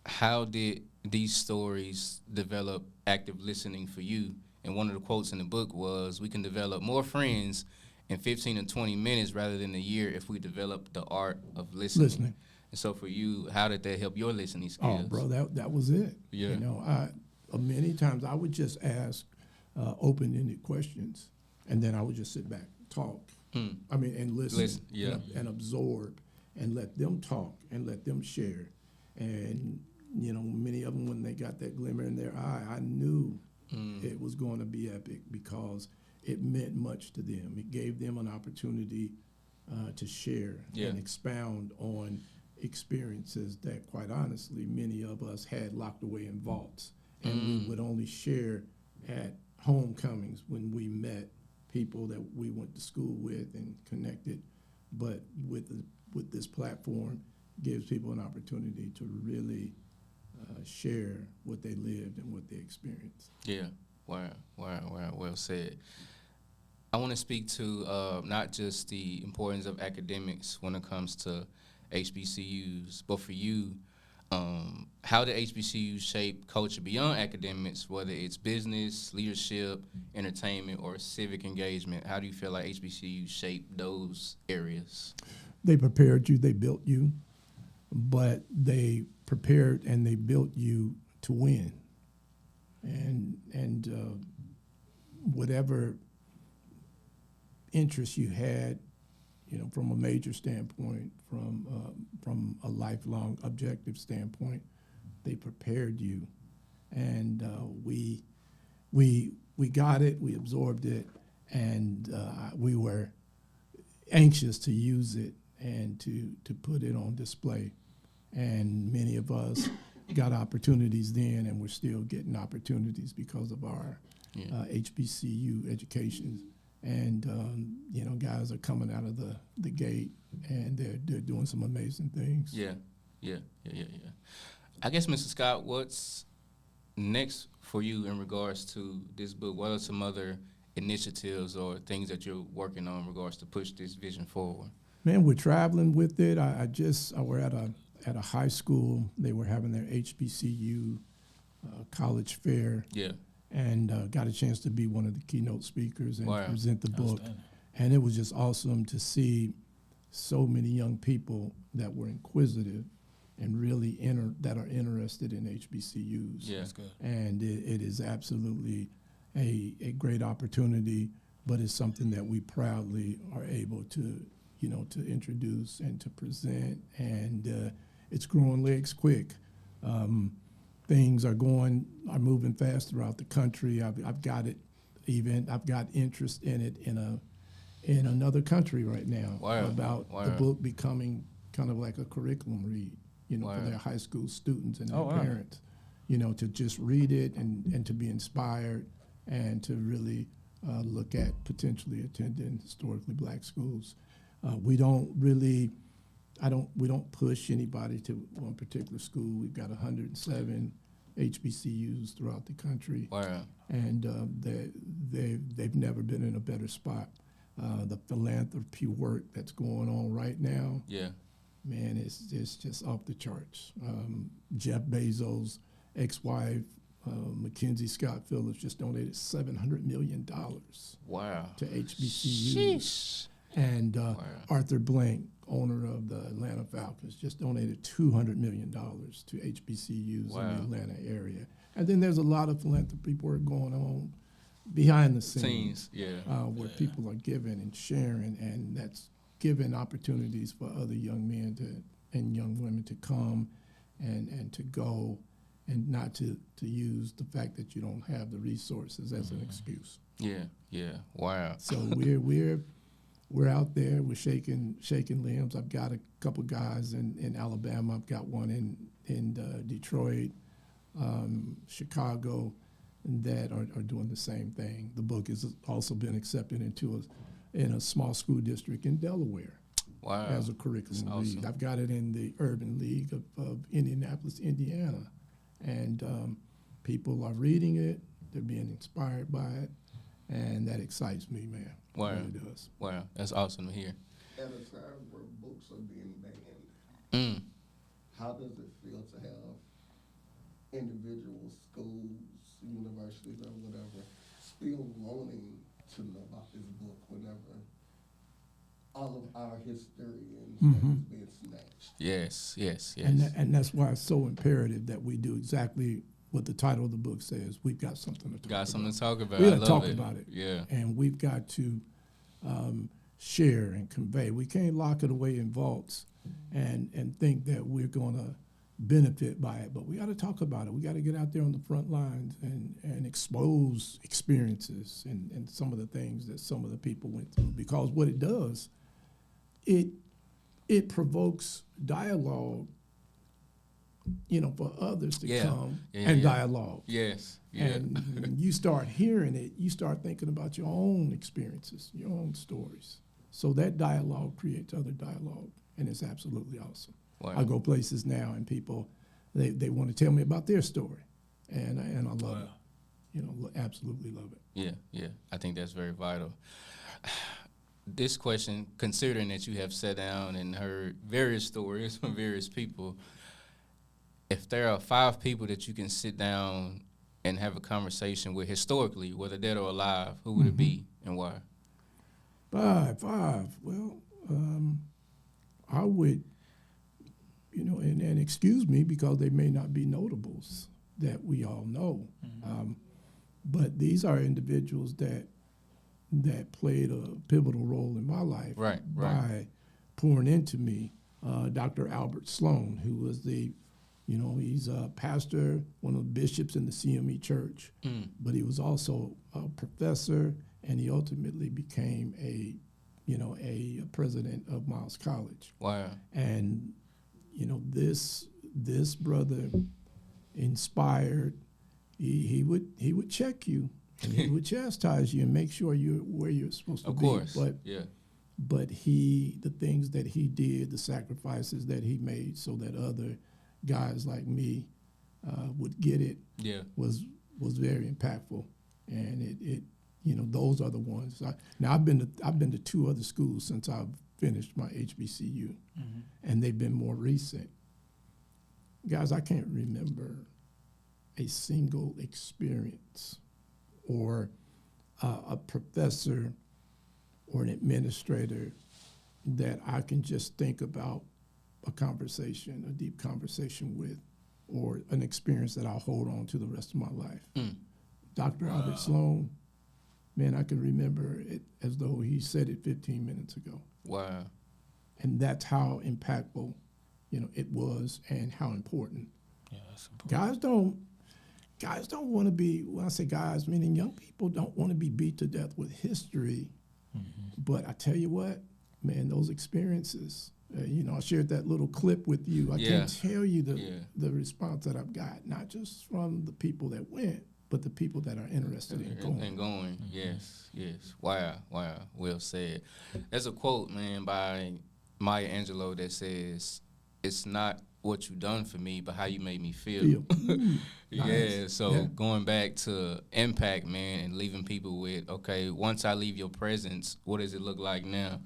Speaker 3: how did these stories develop active listening for you? And one of the quotes in the book was, we can develop more friends in 15 to 20 minutes rather than a year if we develop the art of listening. And so for you, how did that help your listening skills?
Speaker 2: Oh, bro, that was it.
Speaker 3: Yeah.
Speaker 2: Many times I would just ask open-ended questions, and then I would just sit back, talk. And listen.
Speaker 3: Yeah.
Speaker 2: And absorb, and let them talk, and let them share. And, many of them, when they got that glimmer in their eye, I knew it was going to be epic because it meant much to them. It gave them an opportunity to share and expound on experiences that, quite honestly, many of us had locked away in vaults. And we would only share at homecomings when we met people that we went to school with and connected. But with this platform, gives people an opportunity to really share what they lived and what they experienced.
Speaker 3: Yeah. Wow. Well said. I want to speak to not just the importance of academics when it comes to HBCUs, but for you, how did HBCUs shape culture beyond academics, whether it's business, leadership, entertainment, or civic engagement? How do you feel like HBCUs shape those areas?
Speaker 2: They prepared you, they built you, but they prepared and they built you to win. And whatever interest you had, from a major standpoint, from a lifelong objective standpoint, they prepared you, and we got it, we absorbed it, and we were anxious to use it and to put it on display. And many of us got opportunities then, and we're still getting opportunities because of our HBCU educations. And guys are coming out of the gate, and they're doing some amazing things.
Speaker 3: Yeah. I guess, Mr. Scott, what's next for you in regards to this book? What are some other initiatives or things that you're working on in regards to push this vision forward?
Speaker 2: Man, we're traveling with it. We're at a high school. They were having their HBCU college fair.
Speaker 3: Yeah.
Speaker 2: And got a chance to be one of the keynote speakers and present the book. And it was just awesome to see so many young people that were inquisitive and really that are interested in HBCUs.
Speaker 3: Yeah, that's good.
Speaker 2: And it is absolutely a great opportunity, but it's something that we proudly are able to introduce and to present. And it's growing legs quick. Things are moving fast throughout the country. I've got interest in it in another country right now about the book becoming kind of like a curriculum read, for their high school students and their parents, to just read it and to be inspired and to really look at potentially attending historically black schools. We don't push anybody to one particular school. We've got 107 HBCUs throughout the country.
Speaker 3: Wow.
Speaker 2: And they've never been in a better spot. The philanthropy work that's going on right now, man, it's just off the charts. Jeff Bezos' ex-wife, Mackenzie Scott Phillips, just donated $700 million to HBCUs. Sheesh. And Arthur Blank, owner of the Atlanta Falcons, just donated $200 million to HBCUs in the Atlanta area. And then there's a lot of philanthropy work going on behind the scenes where people are giving and sharing, and that's giving opportunities for other young men and young women to come and to go, and not to use the fact that you don't have the resources as an excuse.
Speaker 3: Wow.
Speaker 2: So we're out there. We're shaking limbs. I've got a couple guys in Alabama. I've got one in Detroit, Chicago, that are doing the same thing. The book has also been accepted in a small school district in Delaware.
Speaker 3: Wow.
Speaker 2: as a curriculum
Speaker 3: That's
Speaker 2: read.
Speaker 3: awesome.
Speaker 2: I've got it in the Urban League of Indianapolis, Indiana. And people are reading it. They're being inspired by it. And that excites me, man.
Speaker 3: Wow.
Speaker 2: It really does.
Speaker 3: Wow, that's awesome to hear.
Speaker 5: At a time where books are being banned,
Speaker 3: Mm.
Speaker 5: how does it feel to have individuals, schools, universities, or whatever, still wanting to know about this book whenever all of our history and stuff is being snatched?
Speaker 3: Yes, yes, yes.
Speaker 2: And that's why it's so imperative that we do exactly what the title of the book says. We've got something to talk about.
Speaker 3: Got something to talk about.
Speaker 2: We
Speaker 3: I
Speaker 2: got to
Speaker 3: love
Speaker 2: talk
Speaker 3: it.
Speaker 2: about it.
Speaker 3: Yeah.
Speaker 2: And we've got to share and convey. We can't lock it away in vaults and think that we're going to benefit by it. But we got to talk about it. We got to get out there on the front lines and expose experiences and some of the things that some of the people went through. Because what it does, it provokes dialogue, for others to come and dialogue.
Speaker 3: Yes. Yeah.
Speaker 2: And when you start hearing it, you start thinking about your own experiences, your own stories. So that dialogue creates other dialogue, and it's absolutely awesome.
Speaker 3: Wow.
Speaker 2: I go places now, and people, they want to tell me about their story, and I love it. Absolutely love it.
Speaker 3: Yeah, yeah. I think that's very vital. This question, considering that you have sat down and heard various stories from various people, if there are 5 people that you can sit down and have a conversation with historically, whether dead or alive, who would it be and why?
Speaker 2: 5. Well, I would, and excuse me because they may not be notables that we all know, but these are individuals that played a pivotal role in my life by pouring into me. Dr. Albert Sloan, who was he's a pastor, one of the bishops in the CME church, but he was also a professor, and he ultimately became a president of Miles College.
Speaker 3: Wow.
Speaker 2: And, this brother inspired, he would check you, and he would chastise you and make sure you're where you're supposed to be.
Speaker 3: Of course,
Speaker 2: But the things that he did, the sacrifices that he made so that other guys like me would get it was very impactful. And it those are the ones. Now I've been to 2 other schools since I've finished my HBCU, and they've been more recent. Guys, I can't remember a single experience or a professor or an administrator that I can just think about a deep conversation with, or an experience that I'll hold on to the rest of my life. Dr. Albert Sloan, man, I can remember it as though he said it 15 minutes ago.
Speaker 3: Wow.
Speaker 2: And that's how impactful, it was, and how important.
Speaker 4: Yeah, that's important.
Speaker 2: Guys don't want to be, when I say guys, meaning young people don't want to be beat to death with history. But I tell you what, man, those experiences, I shared that little clip with you. I can't tell you the response that I've got, not just from the people that went, but the people that are interested in going.
Speaker 3: Yes. Wow. Well said. There's a quote, man, by Maya Angelou that says, "It's not what you done for me, but how you made me feel."
Speaker 2: Nice.
Speaker 3: So going back to impact, man, and leaving people with, okay, once I leave your presence, what does it look like now?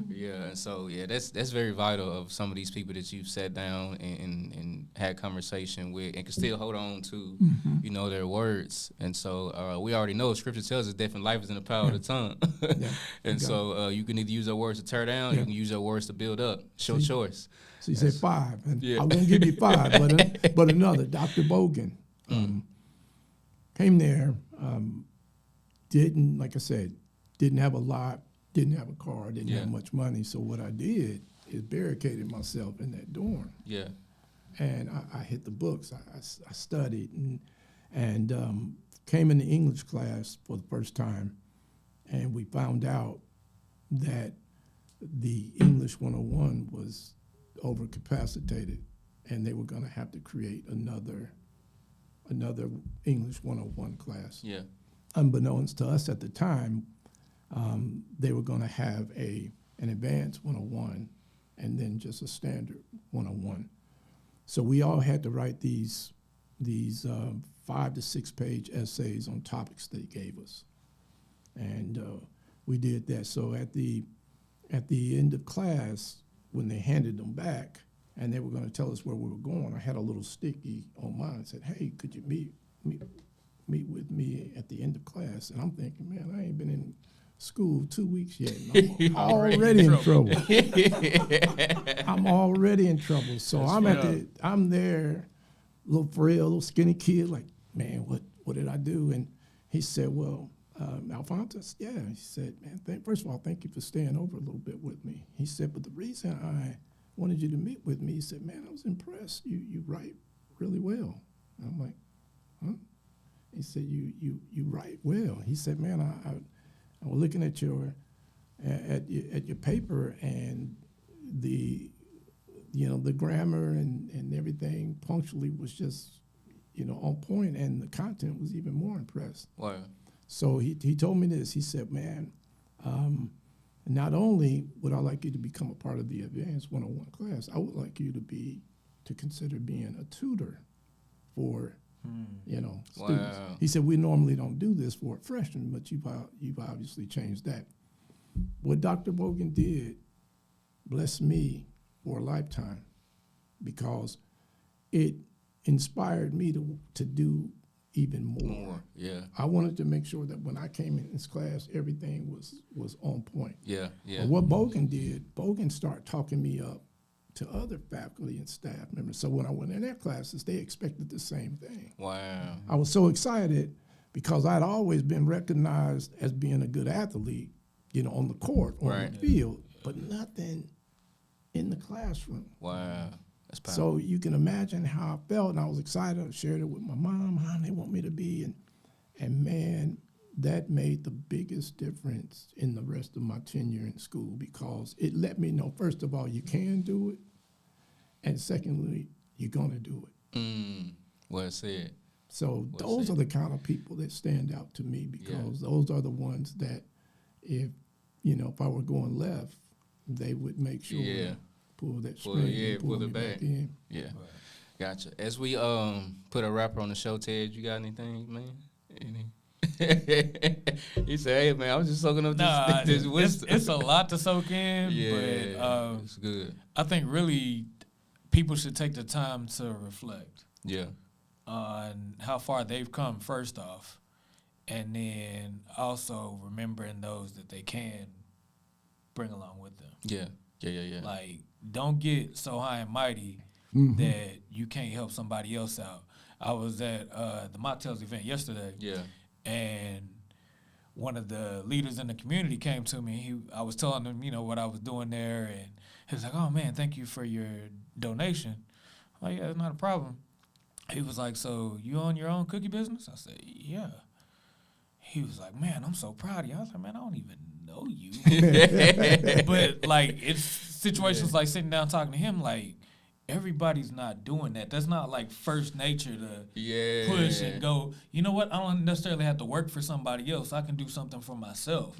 Speaker 3: Yeah, and so, that's very vital of some of these people that you've sat down and had conversation with and can still hold on to, their words. And so we already know Scripture tells us death and life is in the power of the tongue. And so you can either use your words to tear down, you can use your words to build up. It's your choice.
Speaker 2: So you said 5, and I won't give you 5, but another, Dr. Bogan, came there, didn't have a lot, didn't have a car, didn't have much money. So what I did is barricaded myself in that dorm.
Speaker 3: Yeah.
Speaker 2: And I hit the books. I studied and came in the English class for the first time, and we found out that the English 101 was overcapacitated, and they were going to have to create another English 101 class.
Speaker 3: Yeah.
Speaker 2: Unbeknownst to us at the time, they were going to have a an advanced 101, and then just a standard 101. So we all had to write these 5 to 6 page essays on topics they gave us, and we did that. So at the end of class, when they handed them back and they were going to tell us where we were going, I had a little sticky on mine and said, "Hey, could you meet with me at the end of class?" And I'm thinking, man, I ain't been in school 2 weeks yet, and I'm already in trouble. I'm already in trouble. So I'm there, little frail, little skinny kid, like, man, what did I do? And he said, well, Alfonza, yeah. He said, man, first of all, thank you for staying over a little bit with me. He said, but the reason I wanted you to meet with me, he said, man, I was impressed. You write really well. And I'm like, huh? He said, you write well. He said, man, I was looking at your paper, and the grammar and everything punctually was just, on point, and the content was even more impressed.
Speaker 3: Wow.
Speaker 2: So he told me this. He said, man, not only would I like you to become a part of the advanced 101 class, I would like you to consider being a tutor for students.
Speaker 3: Wow.
Speaker 2: He said, we normally don't do this for a freshman, but you've obviously changed that. What Dr. Bogan did blessed me for a lifetime, because it inspired me to do even more.
Speaker 3: Yeah.
Speaker 2: I wanted to make sure that when I came in this class, everything was on point.
Speaker 3: Yeah.
Speaker 2: But what Bogan started talking me up to other faculty and staff members. So when I went in their classes, they expected the same thing.
Speaker 3: Wow.
Speaker 2: I was so excited because I'd always been recognized as being a good athlete, on the court or on the field, but nothing in the classroom.
Speaker 3: Wow. That's powerful.
Speaker 2: So you can imagine how I felt, and I was excited. I shared it with my mom, how they want me to be, and man, that made the biggest difference in the rest of my tenure in school, because it let me know, first of all, you can do it, and secondly, you're going to do it.
Speaker 3: Well said.
Speaker 2: So those are the kind of people that stand out to me, because those are the ones that if I were going left, they would make sure to pull that string and pull me back in.
Speaker 3: Yeah. Right. Gotcha. As we put a rapper on the show, Ted, you got anything, man? He said, "Hey, man, I was just soaking up this wisdom."
Speaker 4: It's a lot to soak in, but
Speaker 3: it's good.
Speaker 4: I think really people should take the time to reflect.
Speaker 3: Yeah.
Speaker 4: On how far they've come, first off, and then also remembering those that they can bring along with them.
Speaker 3: Yeah.
Speaker 4: Like, don't get so high and mighty that you can't help somebody else out. I was at the Mottels event yesterday.
Speaker 3: Yeah.
Speaker 4: And one of the leaders in the community came to me. I was telling him, what I was doing there, and he was like, "Oh man, thank you for your donation." I'm like, "Yeah, it's not a problem." He was like, "So you own your own cookie business?" I said, "Yeah." He was like, "Man, I'm so proud of you." I was like, "Man, I don't even know you." But like, it's situations like sitting down talking to him, like, everybody's not doing that. That's not like first nature to push and go, you know what, I don't necessarily have to work for somebody else. I can do something for myself.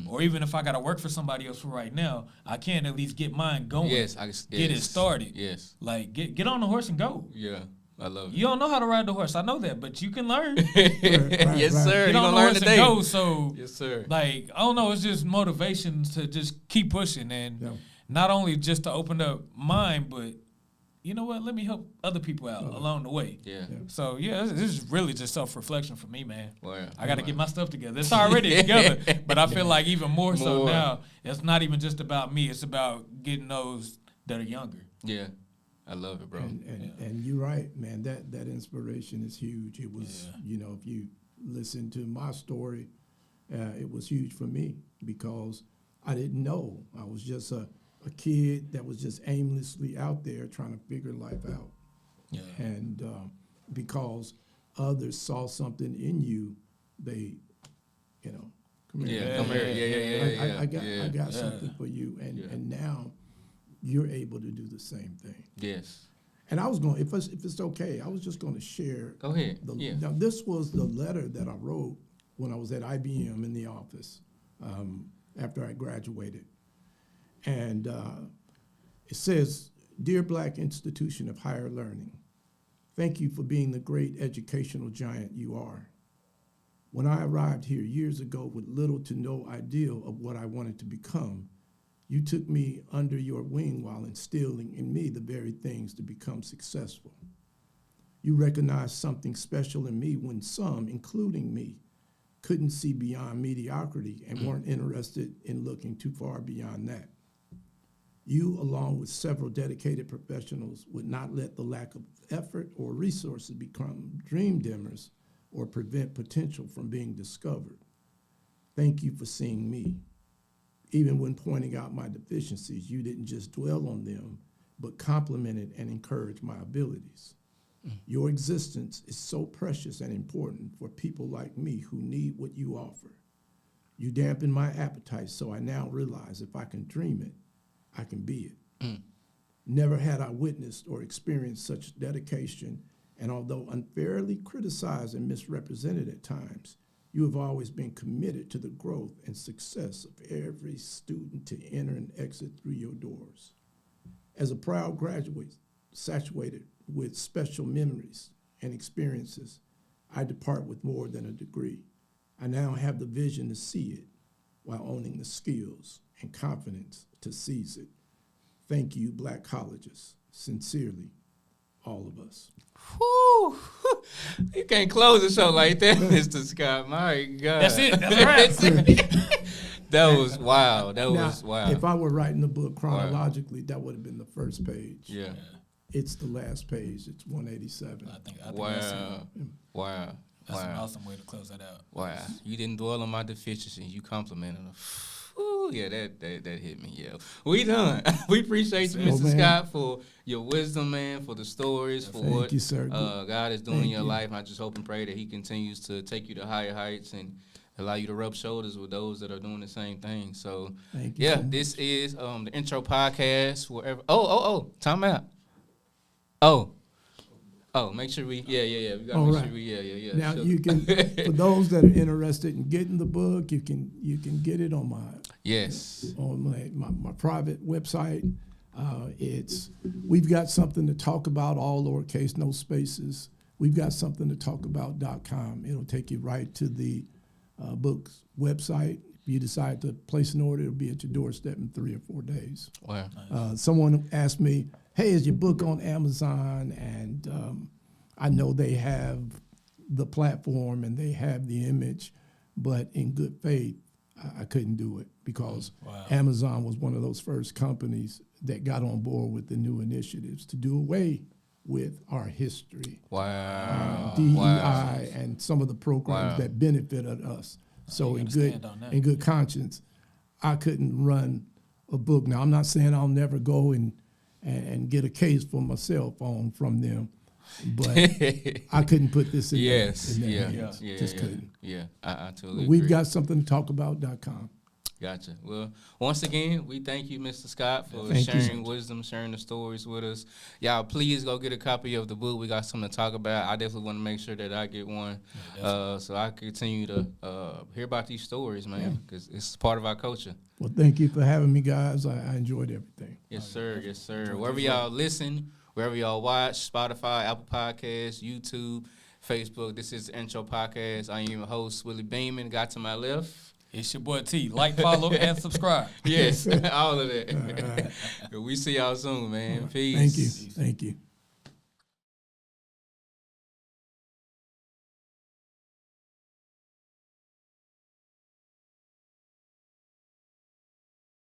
Speaker 4: Or even if I got to work for somebody else for right now, I can at least get mine going. Get it started.
Speaker 3: Yes.
Speaker 4: Like, get on the horse and go.
Speaker 3: Yeah. I love it.
Speaker 4: You don't know how to ride the horse. I know that, but you can learn.
Speaker 3: Yes, sir.
Speaker 4: Get on the horse and go. So,
Speaker 3: yes, sir.
Speaker 4: Like, I don't know. It's just motivation to just keep pushing, and not only just to open up mine, but you know what? Let me help other people out along the way. Yeah. So this is really just self-reflection for me, man.
Speaker 3: Wow.
Speaker 4: I got to get my stuff together. It's already together, but I feel like even more so now. It's not even just about me. It's about getting those that are younger.
Speaker 3: Yeah. I love it, bro.
Speaker 2: And you're right, man. That inspiration is huge. It was, if you listen to my story, it was huge for me because I didn't know. I was just a kid that was just aimlessly out there trying to figure life out. Yeah. And because others saw something in you, they, come here.
Speaker 3: Come here.
Speaker 2: I got something for you. And now you're able to do the same thing.
Speaker 3: Yes.
Speaker 2: And I was going, if it's okay, I was just going to share.
Speaker 3: Go ahead.
Speaker 2: Now, this was the letter that I wrote when I was at IBM in the office after I graduated. And it says, "Dear Black Institution of Higher Learning, thank you for being the great educational giant you are. When I arrived here years ago with little to no idea of what I wanted to become, you took me under your wing while instilling in me the very things to become successful. You recognized something special in me when some, including me, couldn't see beyond mediocrity and weren't interested in looking too far beyond that. You, along with several dedicated professionals, would not let the lack of effort or resources become dream dimmers or prevent potential from being discovered. Thank you for seeing me. Even when pointing out my deficiencies, you didn't just dwell on them, but complimented and encouraged my abilities. Your existence is so precious and important for people like me who need what you offer. You dampen my appetite, so I now realize if I can dream it, I can be it. Never had I witnessed or experienced such dedication, and although unfairly criticized and misrepresented at times, you have always been committed to the growth and success of every student to enter and exit through your doors. As a proud graduate, saturated with special memories and experiences, I depart with more than a degree. I now have the vision to see it while owning the skills and confidence to seize it. Thank you, Black colleges. Sincerely, all of us."
Speaker 3: Whew. You can't close a show like that, Mr. Scott. My God.
Speaker 4: That's it. That's right.
Speaker 3: That was wild. That
Speaker 2: Now,
Speaker 3: was wild.
Speaker 2: if I were writing the book chronologically, that would have been the first page.
Speaker 3: Yeah.
Speaker 2: It's the last page. It's 187.
Speaker 4: I think that's
Speaker 3: Wow. Wow.
Speaker 4: That's an
Speaker 3: Wow.
Speaker 4: awesome way to close that out.
Speaker 3: Wow. You didn't dwell on my deficiencies. You complimented them. Ooh, yeah, that hit me. Yeah, we done. We appreciate you, Mr.
Speaker 2: man.
Speaker 3: Scott, for your wisdom, man, for the stories, for
Speaker 2: Thank
Speaker 3: what
Speaker 2: you, sir.
Speaker 3: God is doing in
Speaker 2: Thank
Speaker 3: your
Speaker 2: you.
Speaker 3: life. I just hope and pray that He continues to take you to higher heights and allow you to rub shoulders with those that are doing the same thing. So,
Speaker 2: Thank you
Speaker 3: yeah,
Speaker 2: so much.
Speaker 3: this is the intro podcast. Wherever. Time out. Make sure we. Yeah. We gotta
Speaker 2: All
Speaker 3: make
Speaker 2: right.
Speaker 3: sure we. Yeah.
Speaker 2: Now
Speaker 3: Sure.
Speaker 2: you can, for those that are interested in getting the book, you can get it on
Speaker 3: Yes.
Speaker 2: my private website. We've got something to talk about, all lowercase, no spaces. We've got something to talk about.com. It'll take you right to the book's website. If you decide to place an order, it'll be at your doorstep in 3 or 4 days.
Speaker 3: Wow.
Speaker 2: Someone asked me, "Hey, is your book on Amazon?" And I know they have the platform and they have the image, but in good faith, I couldn't do it because Amazon was one of those first companies that got on board with the new initiatives to do away with our history,
Speaker 3: Wow.
Speaker 2: DEI, and some of the programs
Speaker 3: Wow.
Speaker 2: that benefited us. So
Speaker 4: you
Speaker 2: in
Speaker 4: gotta stand on that.
Speaker 2: good conscience, I couldn't run a book. Now I'm not saying I'll never go and get a case for my cell phone from them, but I couldn't put this in
Speaker 3: Yes.
Speaker 2: their
Speaker 3: Yeah.
Speaker 2: hands.
Speaker 3: Yeah.
Speaker 2: Just
Speaker 3: yeah.
Speaker 2: couldn't.
Speaker 3: Yeah. I totally
Speaker 2: But we've
Speaker 3: agree.
Speaker 2: got something to talk about.com.
Speaker 3: Gotcha. Well, once again, we thank you, Mr. Scott, for
Speaker 2: Thank you.
Speaker 3: sharing wisdom, sharing the stories with us. Y'all, please go get a copy of the book. We got something to talk about. I definitely want to make sure that I get one, so I continue to hear about these stories, man, because it's part of our culture.
Speaker 2: Well, thank you for having me, guys. I enjoyed everything.
Speaker 3: Yes, sir. Yes, sir. Wherever y'all listen, wherever y'all watch, Spotify, Apple Podcasts, YouTube, Facebook, this is the Intro Podcast. I am your host, Willie Beeman. Got to my left.
Speaker 4: It's your boy T. Like, follow, and subscribe.
Speaker 3: Yes, all of that. We see y'all soon, man. Peace.
Speaker 2: Thank you. Thank you.